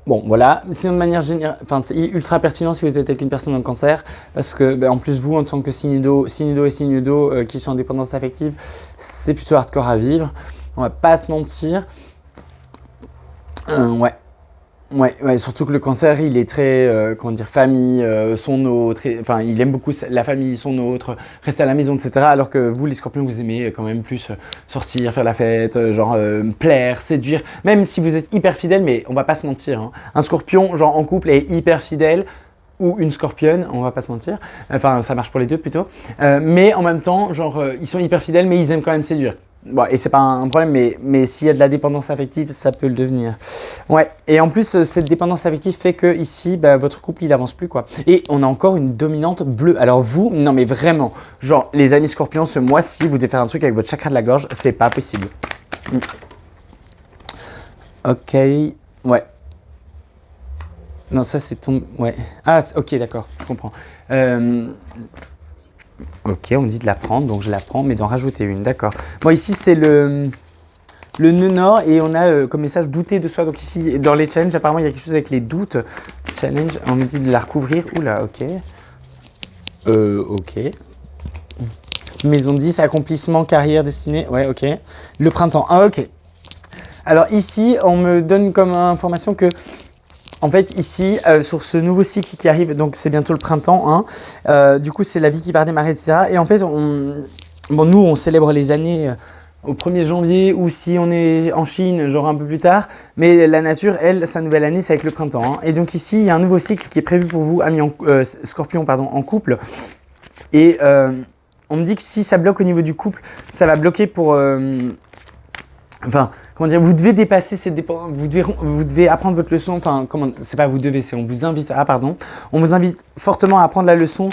Bon, voilà. Sinon, de manière générale, c'est ultra pertinent si vous êtes avec une personne en cancer, parce que, en plus, vous, en tant que signe d'eau et signe d'eau qui sont en dépendance affective, c'est plutôt hardcore à vivre. On va pas se mentir. Ouais, surtout que le cancer, il est très, famille, son autre, il aime beaucoup la famille, son autre, rester à la maison, etc. Alors que vous, les scorpions, vous aimez quand même plus sortir, faire la fête, plaire, séduire, même si vous êtes hyper fidèle, mais on va pas se mentir, hein. Un scorpion, en couple, est hyper fidèle, ou une scorpionne, on va pas se mentir, enfin, ça marche pour les deux plutôt, mais en même temps, ils sont hyper fidèles, mais ils aiment quand même séduire. Bon, et c'est pas un problème, mais s'il y a de la dépendance affective, ça peut le devenir. Ouais, et en plus, cette dépendance affective fait que ici, votre couple, il avance plus, quoi. Et on a encore une dominante bleue. Alors vous, non mais vraiment, les amis scorpions, ce mois-ci, vous devez faire un truc avec votre chakra de la gorge, c'est pas possible. Ok, ouais. Non, ça c'est ton... Ouais. Ah, ok, d'accord, je comprends. Ok, on me dit de la prendre, donc je la prends, mais d'en rajouter une, d'accord. Bon, ici, c'est le nœud nord et on a comme message douter de soi. Donc ici, dans les challenges, apparemment, il y a quelque chose avec les doutes. Challenge, on me dit de la recouvrir. Oula, ok. Ok. Maison 10, accomplissement, carrière, destinée. Ouais, ok. Le printemps. Ah, ok. Alors ici, on me donne comme information que... En fait, ici, sur ce nouveau cycle qui arrive, donc c'est bientôt le printemps, hein, du coup, c'est la vie qui va redémarrer, etc. Et en fait, nous, on célèbre les années au 1er janvier ou si on est en Chine, un peu plus tard. Mais la nature, elle, sa nouvelle année, c'est avec le printemps, hein. Et donc ici, il y a un nouveau cycle qui est prévu pour vous, amis Scorpion, en couple. Et on me dit que si ça bloque au niveau du couple, ça va bloquer pour... vous devez dépasser cette dépendance, vous devez apprendre votre leçon, c'est pas vous devez, c'est on vous invite, on vous invite fortement à apprendre la leçon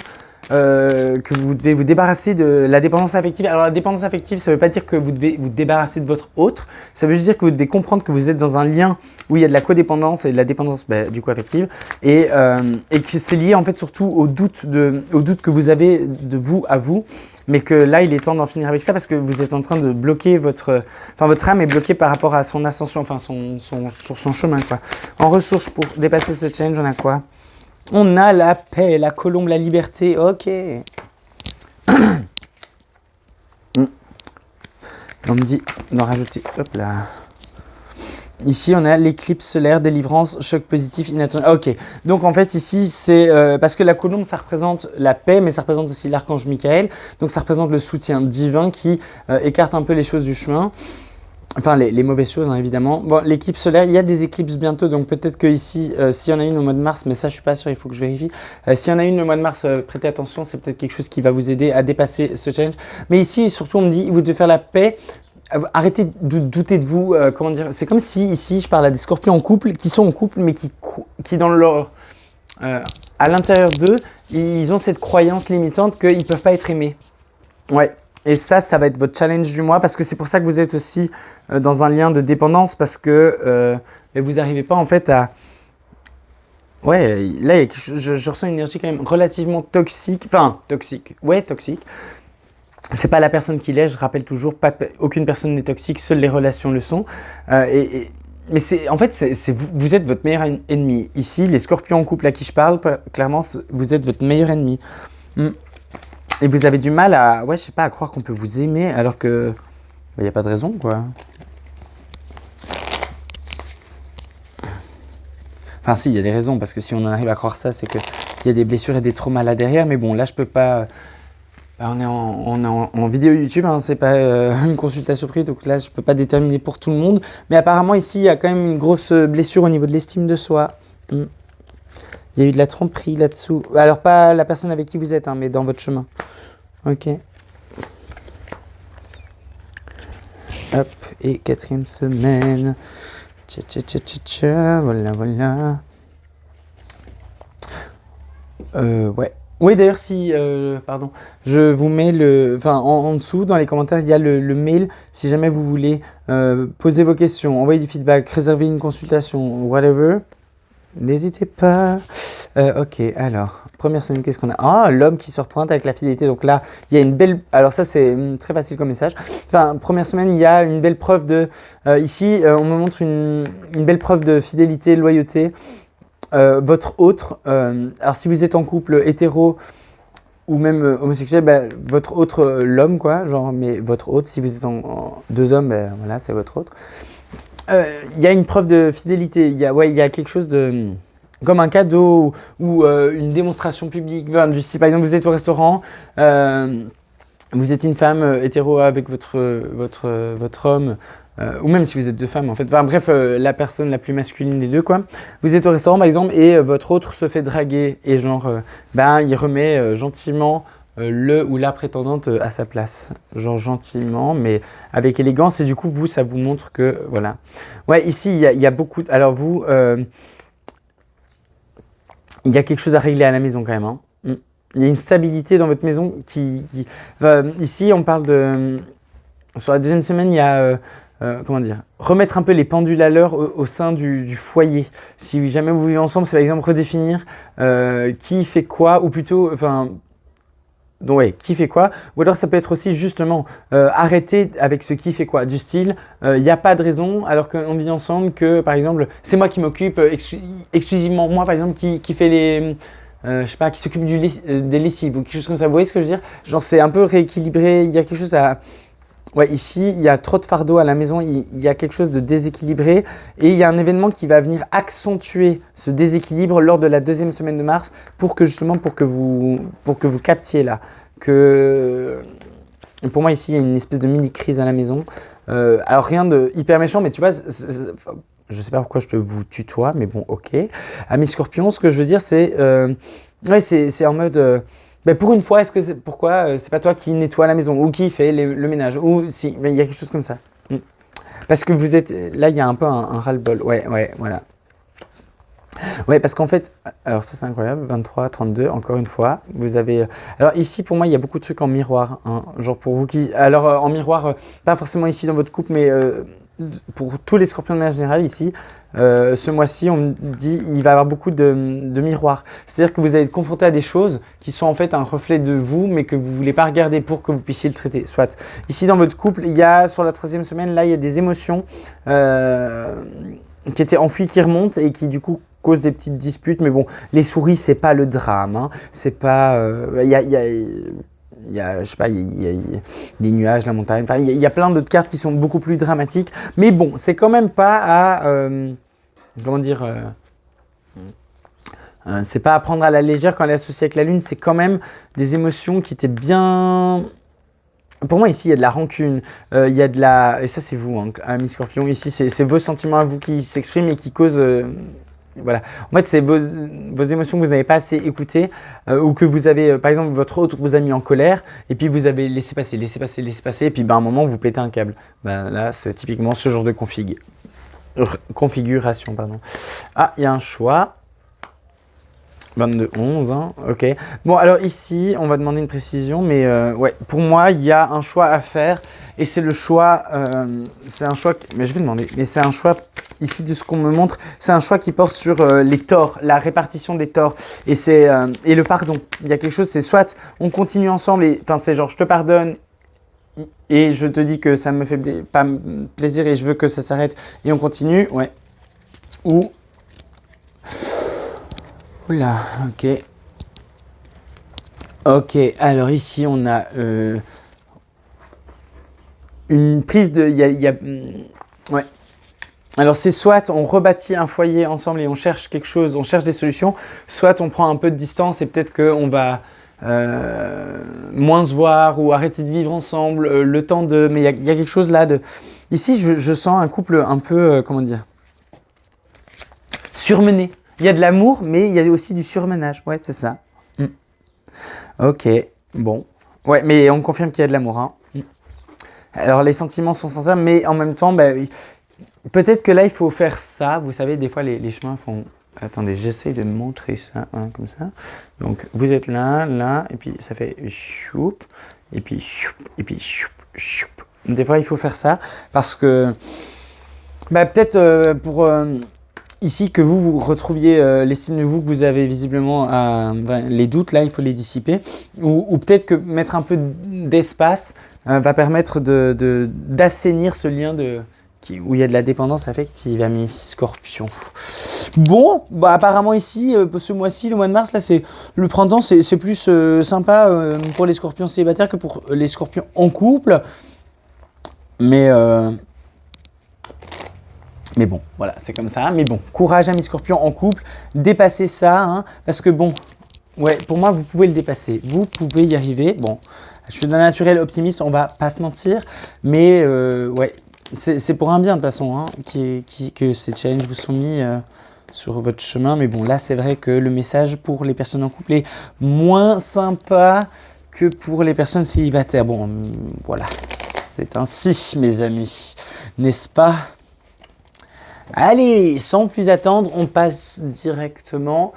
que vous devez vous débarrasser de la dépendance affective. Alors la dépendance affective, ça veut pas dire que vous devez vous débarrasser de votre autre, ça veut juste dire que vous devez comprendre que vous êtes dans un lien où il y a de la codépendance et de la dépendance affective et que c'est lié en fait surtout au doute que vous avez de vous à vous. Mais que là, il est temps d'en finir avec ça parce que vous êtes en train de bloquer votre âme est bloquée par rapport à son ascension, sur son chemin, quoi. En ressources pour dépasser ce challenge, on a quoi? On a la paix, la colombe, la liberté, ok. On me dit d'en rajouter, hop là. Ici, on a l'éclipse solaire, délivrance, choc positif, inattendu. Ok, donc en fait ici, c'est parce que la colombe, ça représente la paix, mais ça représente aussi l'archange Michael. Donc ça représente le soutien divin qui écarte un peu les choses du chemin. Enfin, les mauvaises choses, hein, évidemment. Bon, l'éclipse solaire, il y a des éclipses bientôt, donc peut-être que ici, s'il y en a une au mois de mars, mais ça, je suis pas sûr, il faut que je vérifie. S'il y en a une au mois de mars, prêtez attention, c'est peut-être quelque chose qui va vous aider à dépasser ce challenge. Mais ici, surtout, on me dit, vous devez faire la paix. Arrêtez de douter de vous, c'est comme si ici je parle à des scorpions en couple qui sont en couple mais qui dans leur à l'intérieur d'eux ils ont cette croyance limitante qu'ils ne peuvent pas être aimés. Ouais. Et ça va être votre challenge du mois parce que c'est pour ça que vous êtes aussi dans un lien de dépendance parce que vous n'arrivez pas en fait à... Ouais, là, je ressens une énergie quand même relativement toxique. Enfin, toxique. Ouais, toxique. C'est pas la personne qui l'est, je rappelle toujours, aucune personne n'est toxique, seules les relations le sont. Mais en fait, vous êtes votre meilleur ennemi. Ici, les scorpions en couple à qui je parle, clairement, vous êtes votre meilleur ennemi. Et vous avez du mal à, ouais, je sais pas, à croire qu'on peut vous aimer alors que il n'y a pas de raison, quoi. Enfin, si, il y a des raisons, parce que si on en arrive à croire ça, c'est qu'il y a des blessures et des traumas là derrière. Mais bon, là, je peux pas... On est en vidéo YouTube, hein, c'est pas une consultation privée, donc là, je peux pas déterminer pour tout le monde. Mais apparemment, ici, il y a quand même une grosse blessure au niveau de l'estime de soi. Il y a eu de la tromperie là-dessous. Alors, pas la personne avec qui vous êtes, hein, mais dans votre chemin. Ok. Hop, et 4e semaine. Voilà. Ouais. Oui, d'ailleurs, si, pardon, je vous mets en dessous, dans les commentaires, il y a le mail. Si jamais vous voulez poser vos questions, envoyer du feedback, réserver une consultation, whatever, n'hésitez pas. Ok, alors, première semaine, qu'est-ce qu'on a? Ah, l'homme qui se repointe avec la fidélité. Donc là, il y a une belle... Alors ça, c'est très facile comme message. Enfin, première semaine, il y a une belle preuve de... ici, on me montre une belle preuve de fidélité, loyauté. Votre autre, alors si vous êtes en couple hétéro ou même homosexuel, votre autre, l'homme, quoi, genre, mais votre autre, si vous êtes en deux hommes, voilà, c'est votre autre. Il y a une preuve de fidélité, il y a quelque chose de... Comme un cadeau ou une démonstration publique. Si par exemple vous êtes au restaurant, vous êtes une femme hétéro avec votre homme, ou même si vous êtes deux femmes en fait. Enfin, bref, la personne la plus masculine des deux, quoi. Vous êtes au restaurant par exemple et votre autre se fait draguer et genre, il remet gentiment le ou la prétendante à sa place. Genre gentiment, mais avec élégance. Et du coup, ça vous montre que, voilà. Ouais, ici, il y a beaucoup... Alors vous... il y a quelque chose à régler à la maison quand même. Hein. Il y a une stabilité dans votre maison ici, on parle de... Sur la deuxième semaine, il y a... comment dire, remettre un peu les pendules à l'heure au sein du foyer. Si jamais vous vivez ensemble, c'est par exemple redéfinir qui fait quoi, ou plutôt... Donc ouais, qui fait quoi? Ou alors ça peut être aussi justement arrêter avec ce qui fait quoi, du style il n'y a pas de raison alors qu'on vit ensemble que par exemple c'est moi qui m'occupe exclusivement moi par exemple qui fait les je sais pas, qui s'occupe des lessives ou quelque chose comme ça. Vous voyez ce que je veux dire? Genre c'est un peu rééquilibré, il y a quelque chose à... Ouais, ici, il y a trop de fardeau à la maison, il y a quelque chose de déséquilibré et il y a un événement qui va venir accentuer ce déséquilibre lors de la deuxième semaine de mars pour que vous captiez là que pour moi ici il y a une espèce de mini crise à la maison. Alors rien de hyper méchant, mais tu vois, je sais pas pourquoi je te vous tutoie, mais bon, ok. Amis Scorpions, ce que je veux dire c'est c'est en mode pour une fois, pourquoi c'est pas toi qui nettoie la maison ou qui fait le ménage ou si, mais il y a quelque chose comme ça. Parce que vous êtes là, il y a un peu un ras-le-bol. Ouais, voilà. Ouais, parce qu'en fait, alors ça c'est incroyable, 23, 32, encore une fois, vous avez... Alors ici, pour moi, il y a beaucoup de trucs en miroir, hein, genre pour vous qui... Alors en miroir, pas forcément ici dans votre couple, mais pour tous les scorpions de manière générale ici, ce mois-ci, on me dit il va y avoir beaucoup de miroirs. C'est-à-dire que vous allez être confronté à des choses qui sont en fait un reflet de vous, mais que vous ne voulez pas regarder pour que vous puissiez le traiter. Soit ici dans votre couple, il y a sur la 3e semaine, là, il y a des émotions qui étaient enfouies, qui remontent et qui du coup causent des petites disputes. Mais bon, les souris, c'est pas le drame. Hein. C'est pas... il y a, je sais pas, il y a des nuages, la montagne, enfin, il y a plein d'autres cartes qui sont beaucoup plus dramatiques. Mais bon, c'est quand même pas à... comment dire c'est pas à prendre à la légère quand elle est associée avec la lune. C'est quand même des émotions qui étaient bien... Pour moi, ici, il y a de la rancune, il y a de la... Et ça, c'est vous, hein, amis Scorpion. Ici, c'est vos sentiments à vous qui s'expriment et qui causent... Voilà. En fait, c'est vos émotions que vous n'avez pas assez écoutées ou que vous avez, par exemple, votre autre vous a mis en colère et puis vous avez laissé passer et puis à un moment, vous pétez un câble. Là, c'est typiquement ce genre de configuration. Pardon. Ah, il y a un choix. 22-11, hein, ok. Bon, alors ici, on va demander une précision, mais ouais, pour moi, il y a un choix à faire, et c'est le choix, mais je vais demander, mais c'est un choix, ici, de ce qu'on me montre, c'est un choix qui porte sur les torts, la répartition des torts, et et le pardon. Il y a quelque chose, c'est soit on continue ensemble, enfin, c'est genre, je te pardonne, et je te dis que ça me fait pas plaisir, et je veux que ça s'arrête, et on continue, ouais. Ou... Oula, ok. Ok, alors ici on a une prise de... ouais. Alors c'est soit on rebâtit un foyer ensemble et on cherche quelque chose, on cherche des solutions, soit on prend un peu de distance et peut-être qu'on va moins se voir ou arrêter de vivre ensemble, le temps de... Mais il y a quelque chose là de... Ici je sens un couple un peu, comment dire, surmené. Il y a de l'amour, mais il y a aussi du surmenage. Ouais, c'est ça. Mm. Ok, bon. Ouais, mais on confirme qu'il y a de l'amour. Hein. Mm. Alors, les sentiments sont sincères, mais en même temps, bah, peut-être que là, il faut faire ça. Vous savez, des fois, les chemins font... Attendez, j'essaye de montrer ça, hein, comme ça. Donc, vous êtes là, là, et puis ça fait choup, et puis choup, et puis choup, choup. Des fois, il faut faire ça, parce que... Bah, peut-être pour... ici, que vous retrouviez l'estime de vous que vous avez visiblement, les doutes, là, il faut les dissiper. Ou peut-être que mettre un peu d'espace va permettre d'assainir ce lien où il y a de la dépendance affective, ami Scorpion. Bon, bah apparemment ici, ce mois-ci, le mois de mars, là, le printemps, c'est plus sympa pour les Scorpions célibataires que pour les Scorpions en couple. Mais bon, voilà, c'est comme ça. Mais bon, courage, amis Scorpions en couple, dépassez ça, hein, parce que bon, ouais, pour moi, vous pouvez le dépasser. Vous pouvez y arriver. Bon, je suis d'un naturel optimiste, on va pas se mentir, mais ouais, c'est pour un bien de toute façon, hein, que ces challenges vous sont mis sur votre chemin. Mais bon, là, c'est vrai que le message pour les personnes en couple est moins sympa que pour les personnes célibataires. Bon, voilà, c'est ainsi, mes amis, n'est-ce pas ? Allez, sans plus attendre, on passe directement.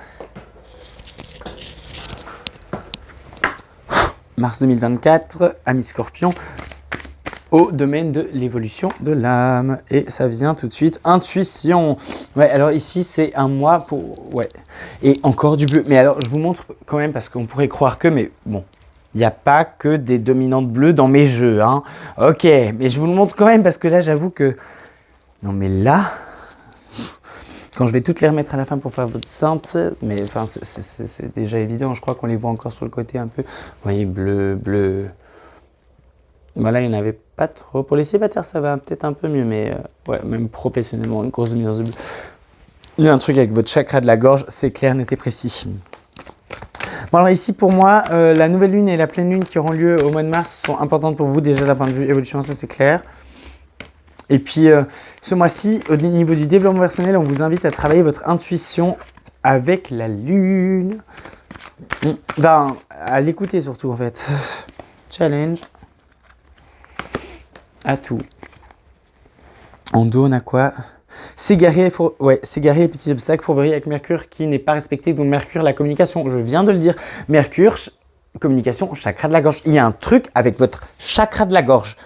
Mars 2024, amis Scorpion, au domaine de l'évolution de l'âme. Et ça vient tout de suite, intuition. Ouais, alors ici, c'est un mois pour... Ouais, et encore du bleu. Mais alors, je vous montre quand même, parce qu'on pourrait croire que... Mais bon, il n'y a pas que des dominantes bleues dans mes jeux. Hein. Ok, mais je vous le montre quand même, parce que là, j'avoue que... Non, mais là... Quand je vais toutes les remettre à la fin pour faire votre synthèse, mais enfin c'est déjà évident, je crois qu'on les voit encore sur le côté un peu. Vous voyez, bleu, bleu. Voilà, il n'y en avait pas trop. Pour les célibataires, ça va peut-être un peu mieux, mais ouais, même professionnellement, une grosse dominance de bleu. Il y a un truc avec votre chakra de la gorge, c'est clair, net et précis. Bon, alors ici, pour moi, la nouvelle lune et la pleine lune qui auront lieu au mois de mars sont importantes pour vous, déjà d'un point de vue évolution, ça c'est clair. Et puis, ce mois-ci, au niveau du développement personnel, on vous invite à travailler votre intuition avec la lune. Ben, à l'écouter surtout, en fait. Challenge. À tout. En dos, on a quoi ? S'égarer et petits obstacles, fourberie avec Mercure qui n'est pas respecté. Donc, Mercure, la communication, je viens de le dire. Mercure, communication, chakra de la gorge. Il y a un truc avec votre chakra de la gorge.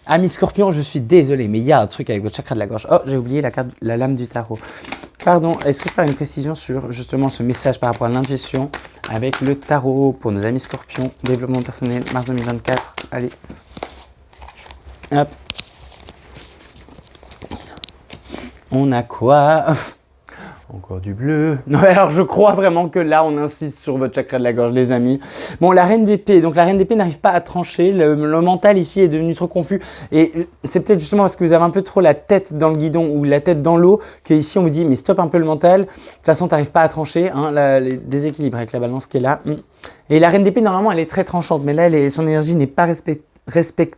Amis Scorpion, je suis désolé, mais il y a un truc avec votre chakra de la gorge. Oh, j'ai oublié la lame du tarot. Pardon, est-ce que je peux avoir une précision sur justement ce message par rapport à l'intuition avec le tarot pour nos amis Scorpions, développement personnel, mars 2024. Allez. Hop. On a quoi ? Encore du bleu. Non, alors je crois vraiment que là, on insiste sur votre chakra de la gorge, les amis. Bon, la reine d'épée. Donc, la reine d'épée n'arrive pas à trancher. Le mental ici est devenu trop confus. Et c'est peut-être justement parce que vous avez un peu trop la tête dans le guidon ou la tête dans l'eau qu'ici, on vous dit, mais stop un peu le mental. De toute façon, tu n'arrives pas à trancher. Hein, les déséquilibres avec la balance qui est là. Et la reine d'épée, normalement, elle est très tranchante. Mais là, son énergie n'est pas respectée. Respect.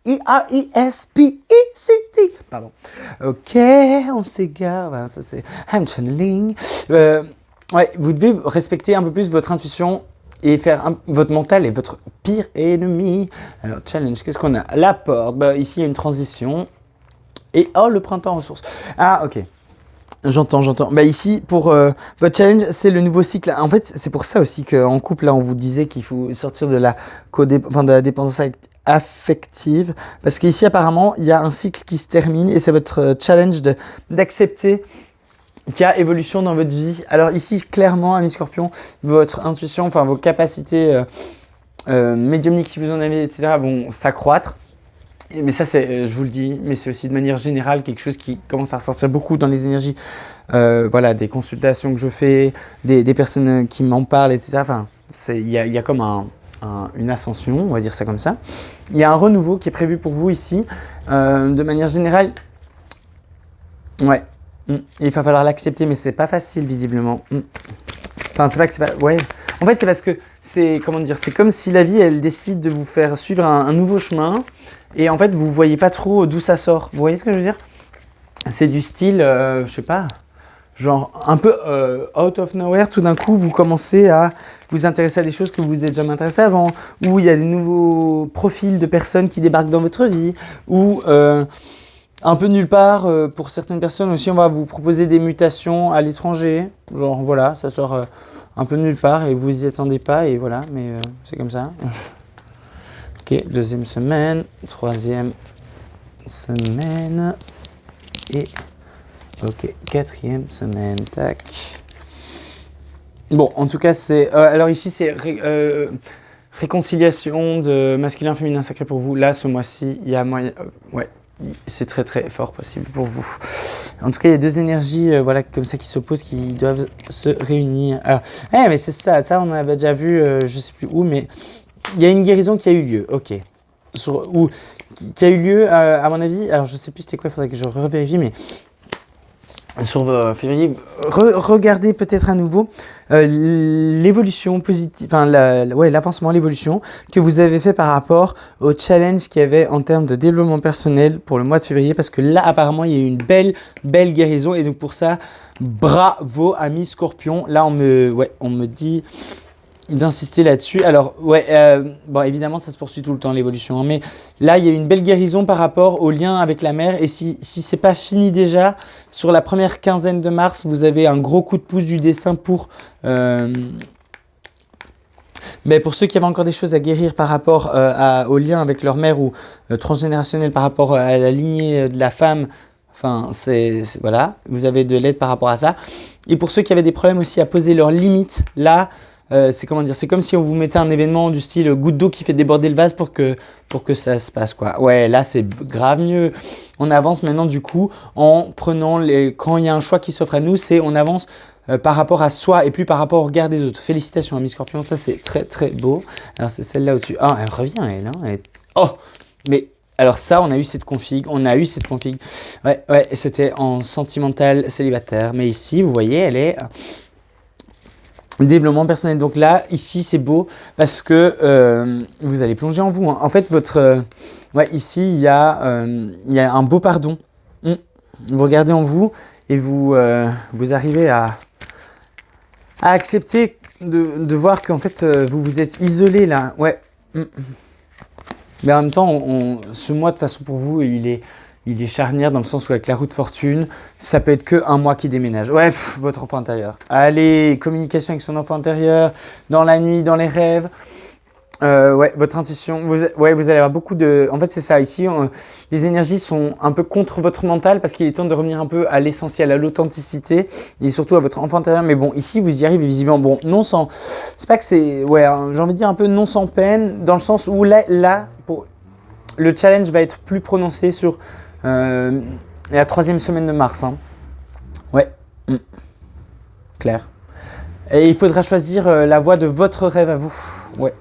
E-R-E-S-P-E-C-T. Pardon. Ok, on s'égare. Voilà, ça c'est I'm channeling. Ouais, vous devez respecter un peu plus votre intuition et faire votre mental est votre pire ennemi. Alors, challenge, qu'est-ce qu'on a ? La porte. Bah, ici, il y a une transition. Et oh, le printemps ressources. Ah, ok. J'entends, j'entends. Bah ici, pour votre challenge, c'est le nouveau cycle. En fait, c'est pour ça aussi qu'en couple, là, on vous disait qu'il faut sortir de la, enfin, de la dépendance affective. Parce qu'ici, apparemment, il y a un cycle qui se termine et c'est votre challenge d'accepter qu'il y a évolution dans votre vie. Alors ici, clairement, ami Scorpion, votre intuition, enfin vos capacités médiumniques si vous en avez, etc., vont s'accroître. Mais ça, c'est, je vous le dis, mais c'est aussi de manière générale quelque chose qui commence à ressortir beaucoup dans les énergies. Voilà, des consultations que je fais, des personnes qui m'en parlent, etc. Enfin, il y a comme une ascension, on va dire ça comme ça. Il y a un renouveau qui est prévu pour vous ici. De manière générale, ouais, il va falloir l'accepter, mais c'est pas facile visiblement. Enfin, c'est pas que c'est pas... Ouais. En fait, c'est parce que c'est, comment dire, c'est comme si la vie, elle décide de vous faire suivre un nouveau chemin. Et en fait, vous voyez pas trop d'où ça sort. Vous voyez ce que je veux dire? C'est du style, je sais pas, genre un peu out of nowhere. Tout d'un coup, vous commencez à vous intéresser à des choses que vous êtes jamais intéressé avant, ou il y a des nouveaux profils de personnes qui débarquent dans votre vie, ou un peu nulle part, pour certaines personnes aussi, on va vous proposer des mutations à l'étranger. Genre voilà, ça sort un peu nulle part et vous y attendez pas, et voilà, mais c'est comme ça. Ok, deuxième semaine, troisième semaine et ok, quatrième semaine, tac. Bon, en tout cas, c'est... alors ici, c'est réconciliation de masculin, féminin, sacré pour vous. Là, ce mois-ci, il y a moyen... ouais, c'est très très fort possible pour vous. En tout cas, il y a deux énergies voilà, comme ça qui s'opposent, qui doivent se réunir. Alors, mais c'est ça, on avait déjà vu, je sais plus où, mais... Il y a une guérison qui a eu lieu, ok. Qui a eu lieu, à mon avis, alors je sais plus c'était quoi, il faudrait que je revérifie, mais sur février, regardez peut-être à nouveau l'évolution positive, enfin l'avancement, l'évolution que vous avez fait par rapport au challenge qu'il y avait en termes de développement personnel pour le mois de février, parce que là apparemment il y a eu une belle guérison, et donc pour ça, bravo ami Scorpion. Là on me dit d'insister là-dessus. Alors, bon, évidemment, ça se poursuit tout le temps, l'évolution. Hein, mais là, il y a une belle guérison par rapport au lien avec la mère. Et si c'est pas fini déjà, sur la première quinzaine de mars, vous avez un gros coup de pouce du destin pour ceux qui avaient encore des choses à guérir par rapport au lien avec leur mère, ou transgénérationnel par rapport à la lignée de la femme. Enfin, voilà, vous avez de l'aide par rapport à ça. Et pour ceux qui avaient des problèmes aussi à poser leurs limites, là, c'est comme si on vous mettait un événement du style goutte d'eau qui fait déborder le vase pour que ça se passe, quoi. Ouais, là c'est grave mieux. On avance maintenant du coup en prenant quand il y a un choix qui s'offre à nous, on avance par rapport à soi et plus par rapport au regard des autres. Félicitations à Miss Scorpion, ça c'est très très beau. Alors c'est celle-là au-dessus. Ah, elle revient elle, hein. Oh, mais alors ça, on a eu cette config. Ouais, c'était en sentimental célibataire. Mais ici, vous voyez, elle est développement personnel. Donc là, ici, c'est beau parce que vous allez plonger en vous. Hein. En fait, ici, il y a un beau pardon. Vous regardez en vous et vous arrivez à accepter de voir qu'en fait, vous vous êtes isolé là. Ouais. Mais en même temps, ce mois, de toute façon, pour vous, il est charnière dans le sens où avec la roue de fortune, ça peut être que un mois qui déménage. Ouais, votre enfant intérieur. Allez, communication avec son enfant intérieur, dans la nuit, dans les rêves. Votre intuition. Vous allez avoir beaucoup de... En fait, c'est ça. Ici, les énergies sont un peu contre votre mental parce qu'il est temps de revenir un peu à l'essentiel, à l'authenticité et surtout à votre enfant intérieur. Mais bon, ici, vous y arrivez visiblement. Bon, non sans... C'est pas que c'est... Ouais, hein, j'ai envie de dire un peu non sans peine, dans le sens où là le challenge va être plus prononcé sur la troisième semaine de mars. Hein. Ouais. Clair. Et il faudra choisir la voie de votre rêve à vous. Ouais.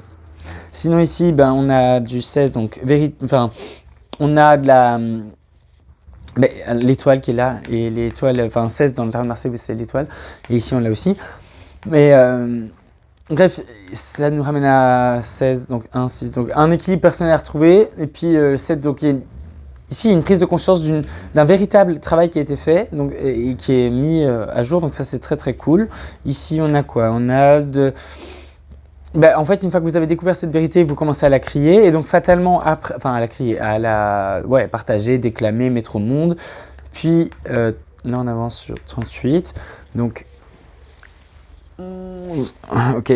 Sinon ici, on a du 16, donc on a de l'étoile qui est là, et l'étoile, 16 dans le tarot de Marseille, c'est l'étoile, et ici on l'a aussi. Mais bref, ça nous ramène à 16, donc 1, 6, donc un équilibre personnel à retrouver, et puis 7, donc ici il y a une prise de conscience d'un véritable travail qui a été fait, donc, et qui est mis à jour, donc ça c'est très très cool. Ici on a quoi? On a en fait, une fois que vous avez découvert cette vérité, vous commencez à la crier, et donc fatalement, après, à la crier, à la partager, déclamer, mettre au monde. Puis, Là, on avance sur 38. Donc, 11. Ok.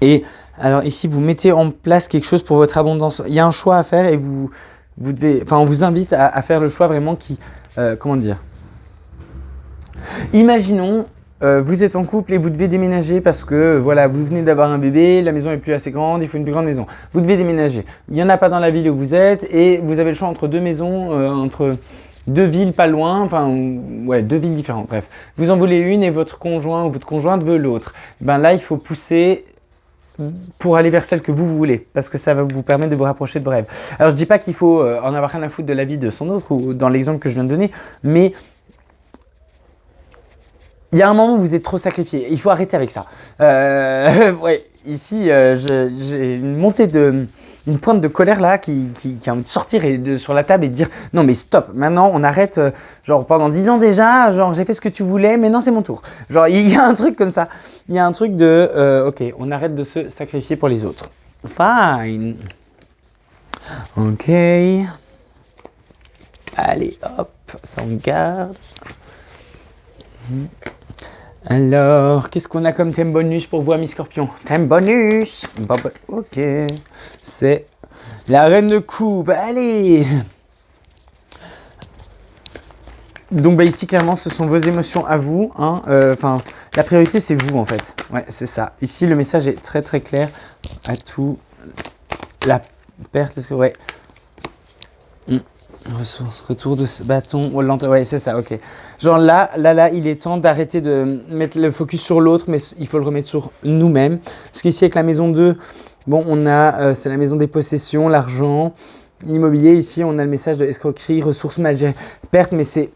Et alors ici, vous mettez en place quelque chose pour votre abondance. Il y a un choix à faire et vous devez... Enfin, on vous invite à faire le choix vraiment qui... comment dire? Imaginons, vous êtes en couple et vous devez déménager parce que voilà, vous venez d'avoir un bébé, la maison est plus assez grande, il faut une plus grande maison. Vous devez déménager. Il n'y en a pas dans la ville où vous êtes et vous avez le choix entre deux maisons, entre deux villes pas loin, enfin ouais, deux villes différentes, bref. Vous en voulez une et votre conjoint ou votre conjointe veut l'autre. Ben là, il faut pousser pour aller vers celle que vous voulez, parce que ça va vous permettre de vous rapprocher de vos rêves. Alors je dis pas qu'il faut en avoir rien à foutre de la vie de son autre, ou dans l'exemple que je viens de donner, mais il y a un moment où vous êtes trop sacrifié. Il faut arrêter avec ça. Ouais, ici, j'ai une pointe de colère là qui a envie de sortir sur la table et de dire non mais stop, maintenant on arrête, genre pendant 10 ans déjà, genre j'ai fait ce que tu voulais, maintenant c'est mon tour. Genre il y a un truc comme ça. Il y a un truc de ok, on arrête de se sacrifier pour les autres. Fine. Ok. Allez hop, ça on garde. Alors, qu'est-ce qu'on a comme thème bonus pour vous, amis Scorpions? Thème bonus. Ok. C'est la reine de coupe. Allez. Donc, bah, ici, clairement, ce sont vos émotions à vous. Hein. La priorité, c'est vous, en fait. Ouais, c'est ça. Ici, le message est très, très clair à tout. La perte, est-ce que... Ouais. Retour de ce bâton, ouais c'est ça, ok. Genre là, il est temps d'arrêter de mettre le focus sur l'autre, mais il faut le remettre sur nous-mêmes. Parce qu'ici avec la maison 2, bon on a, c'est la maison des possessions, l'argent, l'immobilier. Ici on a le message de escroquerie, ressources mal gérées, perte, mais c'est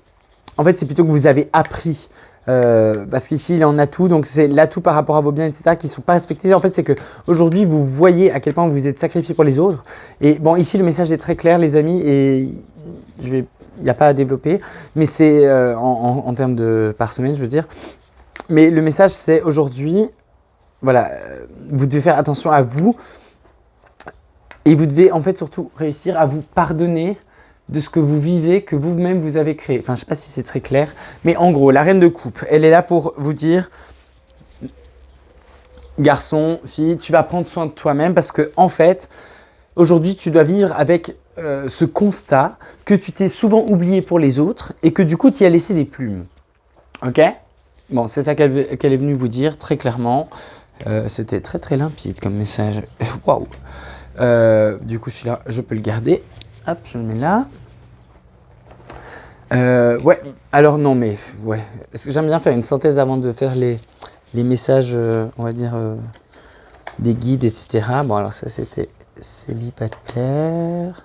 plutôt que vous avez appris. Parce qu'ici il en a tout, donc c'est l'atout par rapport à vos biens, etc. qui ne sont pas respectés. En fait, c'est que aujourd'hui vous voyez à quel point vous vous êtes sacrifié pour les autres. Et bon, ici le message est très clair, les amis, et il n'y a pas à développer, mais c'est en termes de par semaine, je veux dire. Mais le message, c'est aujourd'hui, voilà, vous devez faire attention à vous, et vous devez en fait surtout réussir à vous pardonner de ce que vous vivez, que vous-même vous avez créé. Enfin, je ne sais pas si c'est très clair, mais en gros, la reine de coupe, elle est là pour vous dire, garçon, fille, tu vas prendre soin de toi-même parce que en fait, aujourd'hui, tu dois vivre avec ce constat que tu t'es souvent oublié pour les autres et que du coup, tu y as laissé des plumes. Ok? Bon, c'est ça qu'elle est venue vous dire très clairement. C'était très très limpide comme message. Waouh! Du coup, celui-là, je peux le garder. Hop, je le mets là. Ouais, alors non, mais ouais. Parce que j'aime bien faire une synthèse avant de faire les messages, on va dire, des guides, etc. Bon, alors ça, c'était célibataire,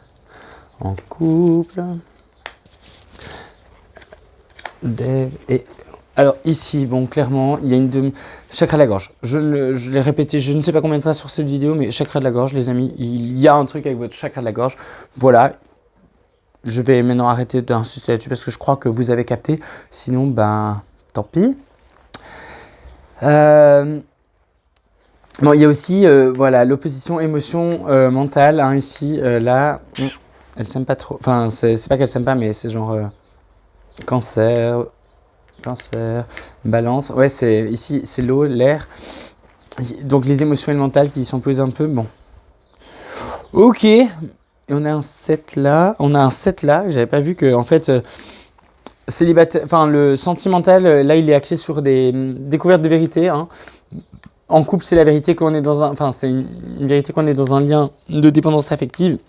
en couple, dev et... Alors ici, bon, clairement, il y a une chakra de la gorge. Je l'ai répété, je ne sais pas combien de fois sur cette vidéo, mais chakra de la gorge, les amis, il y a un truc avec votre chakra de la gorge. Voilà. Je vais maintenant arrêter d'insister là-dessus parce que je crois que vous avez capté. Sinon, ben, tant pis. Bon, il y a aussi, voilà, l'opposition émotion mentale. Hein, ici, là, elle s'aime pas trop. Enfin, c'est pas qu'elle s'aime pas, mais c'est genre cancer, balance. Ouais, ici, c'est l'eau, l'air. Donc, les émotions et le mental qui sont posées un peu. Bon. Ok. Et on a un 7 là. Que j'avais pas vu que, en fait, célibataire, enfin, le sentimental, là, il est axé sur des découvertes de vérité. Hein. En couple, c'est la vérité qu'on est dans un, enfin, c'est une vérité qu'on est dans un lien de dépendance affective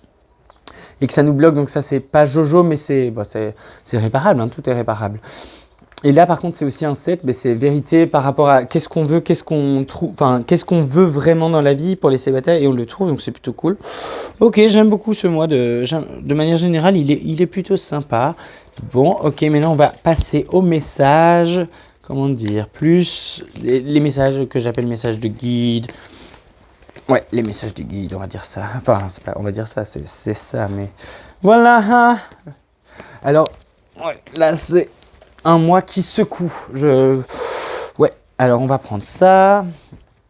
et que ça nous bloque. Donc ça, c'est pas Jojo, mais c'est réparable. Hein, tout est réparable. Et là, par contre, c'est aussi un 7, mais c'est vérité par rapport à qu'est-ce qu'on veut, qu'est-ce qu'on trouve, enfin, qu'est-ce qu'on veut vraiment dans la vie pour les célibataires et on le trouve, donc c'est plutôt cool. Ok, j'aime beaucoup ce mois, de manière générale, il est plutôt sympa. Bon, ok, maintenant on va passer au message, comment dire, plus les messages que j'appelle messages de guide. Ouais, les messages de guide, on va dire ça. Enfin, c'est pas, on va dire ça, c'est ça, mais voilà. Alors, ouais, là c'est un mois qui secoue. Ouais, alors on va prendre ça.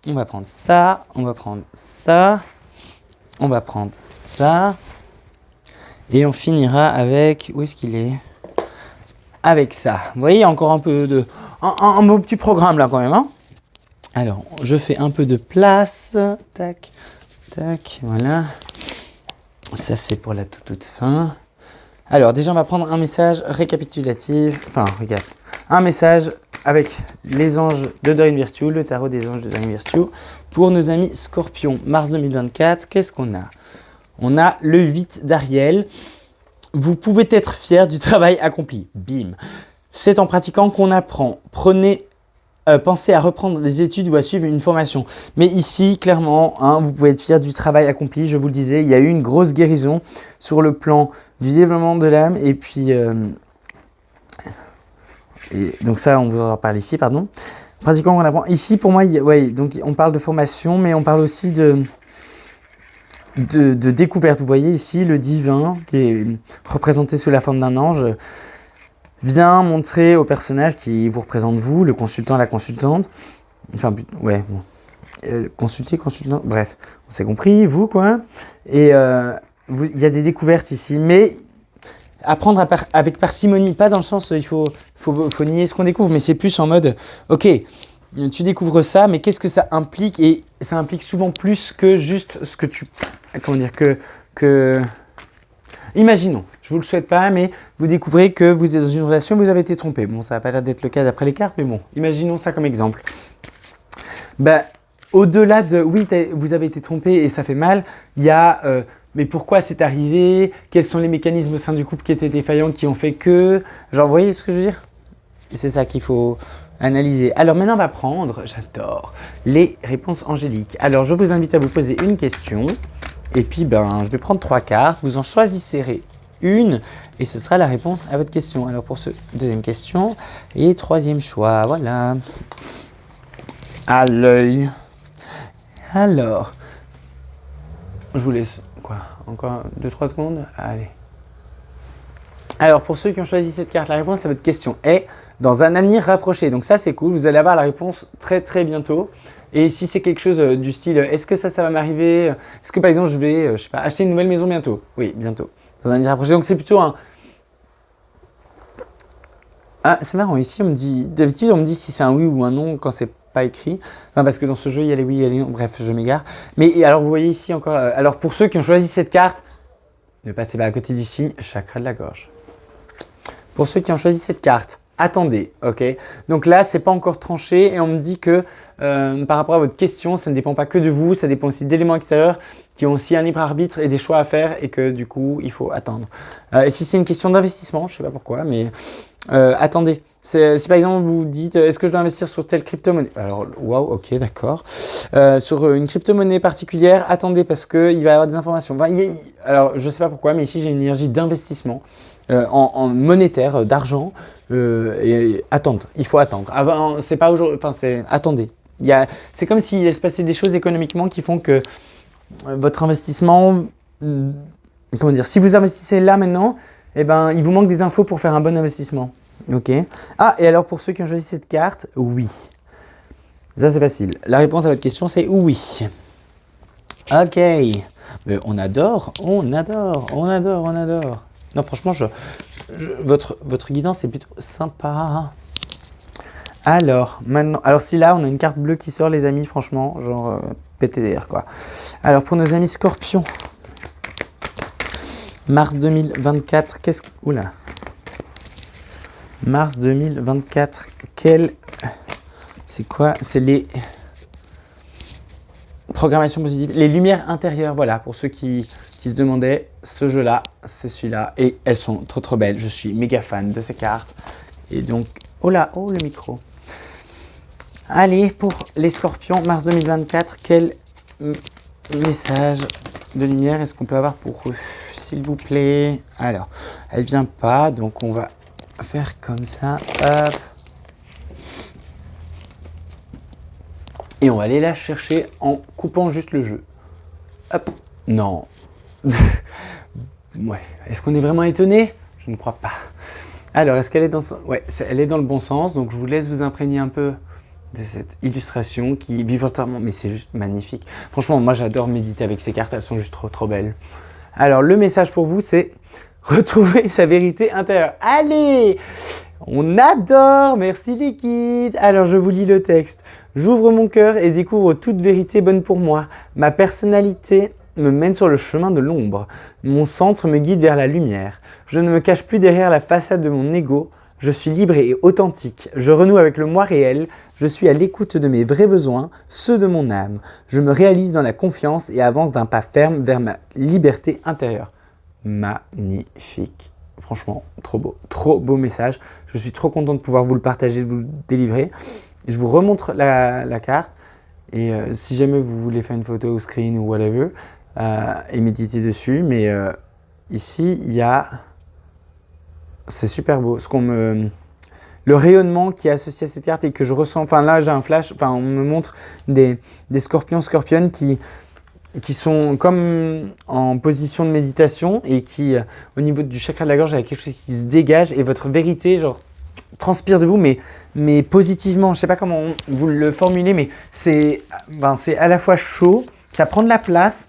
On va prendre ça. On va prendre ça. On va prendre ça. Et on finira avec... Où est-ce qu'il est ? avec ça. Vous voyez, il y a encore un peu de... Un beau petit programme là quand même. Hein. Alors, je fais un peu de place. Tac, tac, voilà. Ça, c'est pour la toute fin. Alors, déjà, on va prendre un message récapitulatif. Enfin, regarde. Un message avec les anges de Doreen Virtue, le tarot des anges de Doreen Virtue. Pour nos amis Scorpion, mars 2024, qu'est-ce qu'on a? On a le 8 d'Ariel. Vous pouvez être fier du travail accompli. Bim. C'est en pratiquant qu'on apprend. Pensez à reprendre des études ou à suivre une formation. Mais ici, clairement, hein, vous pouvez être fier du travail accompli. Je vous le disais, il y a eu une grosse guérison sur le plan du développement de l'âme. Et puis, donc ça, on vous en parle ici, pardon. Pratiquement, on apprend. Ici, pour moi, ouais, donc on parle de formation, mais on parle aussi de découverte. Vous voyez ici, le divin, qui est représenté sous la forme d'un ange, vient montrer au personnage qui vous représente vous, le consultant, la consultante. Enfin, ouais, bon. Consultant, bref, on s'est compris, vous, quoi. Et il y a des découvertes ici, mais apprendre avec parcimonie, pas dans le sens il faut nier ce qu'on découvre, mais c'est plus en mode, ok, tu découvres ça, mais qu'est-ce que ça implique? Et ça implique souvent plus que juste ce que tu... Comment dire que... Imaginons, je ne vous le souhaite pas, mais vous découvrez que vous êtes dans une relation, vous avez été trompé. Bon, ça n'a pas l'air d'être le cas d'après les cartes, mais bon, imaginons ça comme exemple. Ben, au-delà de, oui, vous avez été trompé et ça fait mal, il y a, mais pourquoi c'est arrivé? Quels sont les mécanismes au sein du couple qui étaient défaillants, qui ont fait que... Genre, vous voyez ce que je veux dire? C'est ça qu'il faut analyser. Alors maintenant, on va prendre, j'adore, les réponses angéliques. Alors, je vous invite à vous poser une question. Et puis, je vais prendre 3 cartes. Vous en choisirez une et ce sera la réponse à votre question. Alors, pour ce deuxième question et troisième choix, voilà. À l'œil. Alors, je vous laisse, quoi, encore 2-3 secondes? Allez. Alors, pour ceux qui ont choisi cette carte, la réponse à votre question est dans un avenir rapproché. Donc ça, c'est cool. Vous allez avoir la réponse très, très bientôt. Et si c'est quelque chose du style, est-ce que ça va m'arriver? Est-ce que par exemple, je vais, je sais pas, acheter une nouvelle maison bientôt? Oui, bientôt. Dans un avenir rapproché. Donc c'est plutôt un... Ah, c'est marrant. Ici, on me dit, d'habitude, on me dit si c'est un oui ou un non quand c'est pas écrit. Enfin, parce que dans ce jeu, il y a les oui, il y a les non. Bref, je m'égare. Mais alors, vous voyez ici encore... alors, pour ceux qui ont choisi cette carte, ne passez pas à côté du signe chakra de la gorge. Pour ceux qui ont choisi cette carte, attendez, ok? Donc là, c'est pas encore tranché et on me dit que par rapport à votre question, ça ne dépend pas que de vous, ça dépend aussi d'éléments extérieurs qui ont aussi un libre arbitre et des choix à faire et que du coup, il faut attendre. Et si c'est une question d'investissement, je sais pas pourquoi, mais attendez. Si par exemple vous vous dites, est-ce que je dois investir sur telle crypto-monnaie? Alors, waouh, ok, d'accord. Sur une crypto-monnaie particulière, attendez parce qu'il va y avoir des informations. Enfin, alors, je sais pas pourquoi, mais ici, j'ai une énergie d'investissement. En monétaire, d'argent, et attendre. Il faut attendre. Avant, c'est pas aujourd'hui. Enfin, c'est attendez. C'est comme s'il allait se passer des choses économiquement qui font que votre investissement, comment dire, si vous investissez là maintenant, eh ben, il vous manque des infos pour faire un bon investissement. Ok. Ah, et alors pour ceux qui ont choisi cette carte, oui. Ça c'est facile. La réponse à votre question c'est oui. Ok. Mais on adore. Non, franchement, votre guidance est plutôt sympa. Alors, maintenant, si là, on a une carte bleue qui sort, les amis, franchement, genre PTDR, quoi. Alors, pour nos amis Scorpions, mars 2024, Oula. Mars 2024, c'est quoi? C'est les programmations positives, les lumières intérieures, voilà, pour ceux qui se demandaient, ce jeu-là, c'est celui-là, et elles sont trop trop belles, je suis méga fan de ces cartes, et donc, oh le micro. Allez, pour les Scorpions, mars 2024, quel message de lumière est-ce qu'on peut avoir pour eux, s'il vous plaît? Alors, elle vient pas, donc on va faire comme ça, hop. Et on va aller la chercher en coupant juste le jeu. Hop, non. Ouais, est-ce qu'on est vraiment étonné? Je ne crois pas. Alors, est-ce qu'elle est dans... Ouais, elle est dans le bon sens, donc je vous laisse vous imprégner un peu de cette illustration qui vit volontairement, mais c'est juste magnifique. Franchement, moi j'adore méditer avec ces cartes, elles sont juste trop trop belles. Alors, le message pour vous, c'est retrouver sa vérité intérieure. Allez, on adore, merci les guides. Alors je vous lis le texte. J'ouvre mon cœur et découvre toute vérité bonne pour moi. Ma personnalité me mène sur le chemin de l'ombre. Mon centre me guide vers la lumière. Je ne me cache plus derrière la façade de mon ego. Je suis libre et authentique. Je renoue avec le moi réel. Je suis à l'écoute de mes vrais besoins, ceux de mon âme. Je me réalise dans la confiance et avance d'un pas ferme vers ma liberté intérieure. Magnifique. Franchement, trop beau message. Je suis trop content de pouvoir vous le partager, de vous le délivrer. Je vous remontre la carte et si jamais vous voulez faire une photo au screen ou whatever et méditer dessus, mais ici il y a, c'est super beau, le rayonnement qui est associé à cette carte et que je ressens. Enfin là j'ai un flash, on me montre des scorpions-scorpionnes qui sont comme en position de méditation et qui, au niveau du chakra de la gorge, il y a quelque chose qui se dégage et votre vérité, genre, transpire de vous, mais positivement. Je sais pas comment vous le formulez, mais c'est à la fois chaud, ça prend de la place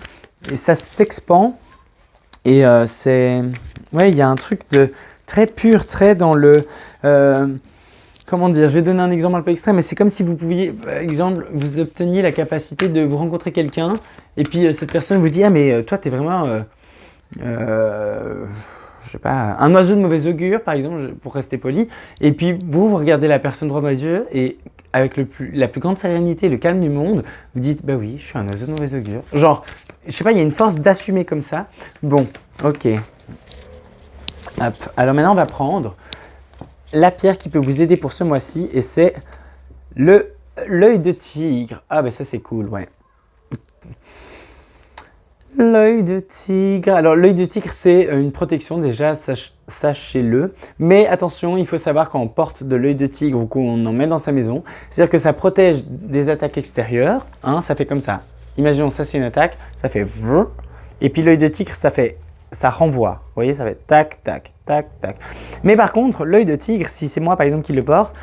et ça s'expand. Et ouais, il y a un truc de très pur, très dans le... Comment dire, je vais donner un exemple un peu extrême, mais c'est comme si vous pouviez, par exemple, vous obteniez la capacité de vous rencontrer quelqu'un, et puis cette personne vous dit « Ah mais toi t'es vraiment, je sais pas, un oiseau de mauvais augure, par exemple, pour rester poli », et puis vous regardez la personne droit dans les yeux, et avec la plus grande sérénité, le calme du monde, vous dites « Bah oui, je suis un oiseau de mauvais augure ». Genre, je sais pas, il y a une force d'assumer comme ça. Bon, ok. Hop. Alors maintenant on va prendre la pierre qui peut vous aider pour ce mois-ci et c'est l'œil de tigre. Ah ben ça c'est cool, ouais. L'œil de tigre. Alors l'œil de tigre c'est une protection déjà, sachez-le. Mais attention, il faut savoir quand on porte de l'œil de tigre ou qu'on en met dans sa maison, c'est-à-dire que ça protège des attaques extérieures. Hein, ça fait comme ça. Imaginons ça c'est une attaque, ça fait vrr. Et puis l'œil de tigre ça renvoie. Vous voyez, ça fait tac, tac, tac, tac. Mais par contre, l'œil de tigre, si c'est moi par exemple qui le porte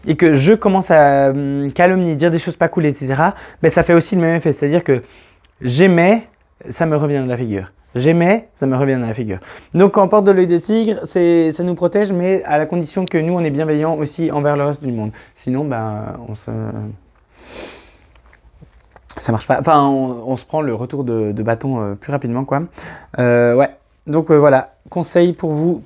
et que je commence à calomnier, dire des choses pas cool, etc., ben, ça fait aussi le même effet. C'est-à-dire que j'aimais, ça me revient dans la figure. J'aimais, ça me revient dans la figure. Donc quand on porte de l'œil de tigre, ça nous protège, mais à la condition que nous, on est bienveillant aussi envers le reste du monde. Sinon, ben, ça marche pas. Enfin, on se prend le retour de bâton plus rapidement, quoi. Ouais. Donc voilà, conseil pour vous,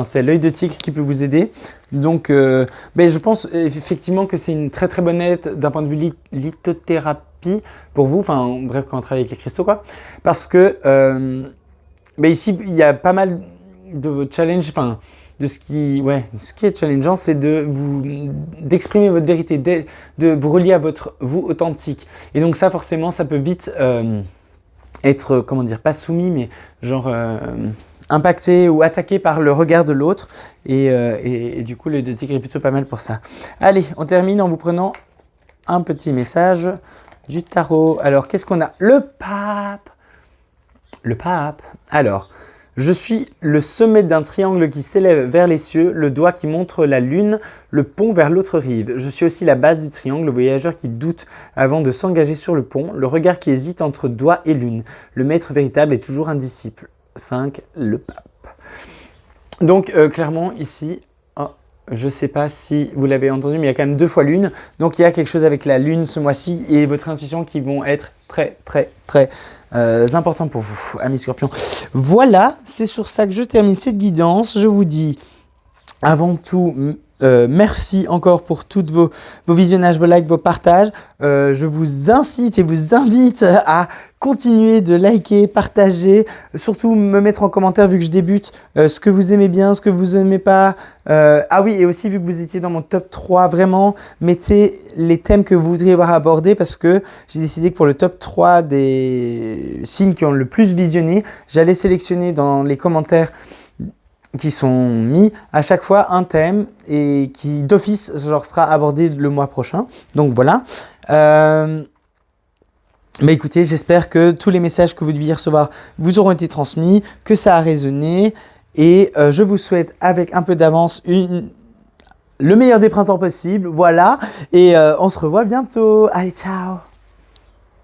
c'est l'œil de tigre qui peut vous aider. Donc, je pense effectivement que c'est une très très bonne aide d'un point de vue lithothérapie pour vous. Enfin, bref, quand on travaille avec les cristaux, quoi. Parce que ici, il y a pas mal de challenges. Enfin, ce qui est challengeant, c'est d'exprimer votre vérité, de vous relier à votre vous authentique. Et donc ça, forcément, ça peut vite être, comment dire, pas soumis, mais genre impacté ou attaqué par le regard de l'autre. Et du coup, l'œil de tigre est plutôt pas mal pour ça. Allez, on termine en vous prenant un petit message du tarot. Alors, qu'est-ce qu'on a? Le pape. Le pape. Alors... Je suis le sommet d'un triangle qui s'élève vers les cieux, le doigt qui montre la lune, le pont vers l'autre rive. Je suis aussi la base du triangle, le voyageur qui doute avant de s'engager sur le pont, le regard qui hésite entre doigt et lune. Le maître véritable est toujours un disciple. 5. Le pape. Donc clairement ici, je ne sais pas si vous l'avez entendu, mais il y a quand même 2 fois lune. Donc il y a quelque chose avec la lune ce mois-ci et votre intuition qui vont être très important pour vous, amis scorpions. Voilà, c'est sur ça que je termine cette guidance. Je vous dis avant tout merci encore pour tous vos visionnages, vos likes, vos partages. Je vous incite et vous invite à continuer de liker, partager, surtout me mettre en commentaire vu que je débute ce que vous aimez bien, ce que vous aimez pas. Ah oui, et aussi vu que vous étiez dans mon top 3, vraiment mettez les thèmes que vous voudriez voir abordés parce que j'ai décidé que pour le top 3 des signes qui ont le plus visionné, j'allais sélectionner dans les commentaires qui sont mis à chaque fois un thème et qui d'office sera abordé le mois prochain. Donc voilà. Mais écoutez, j'espère que tous les messages que vous deviez recevoir vous auront été transmis, que ça a résonné et je vous souhaite avec un peu d'avance le meilleur des printemps possible. Voilà et on se revoit bientôt. Allez, ciao!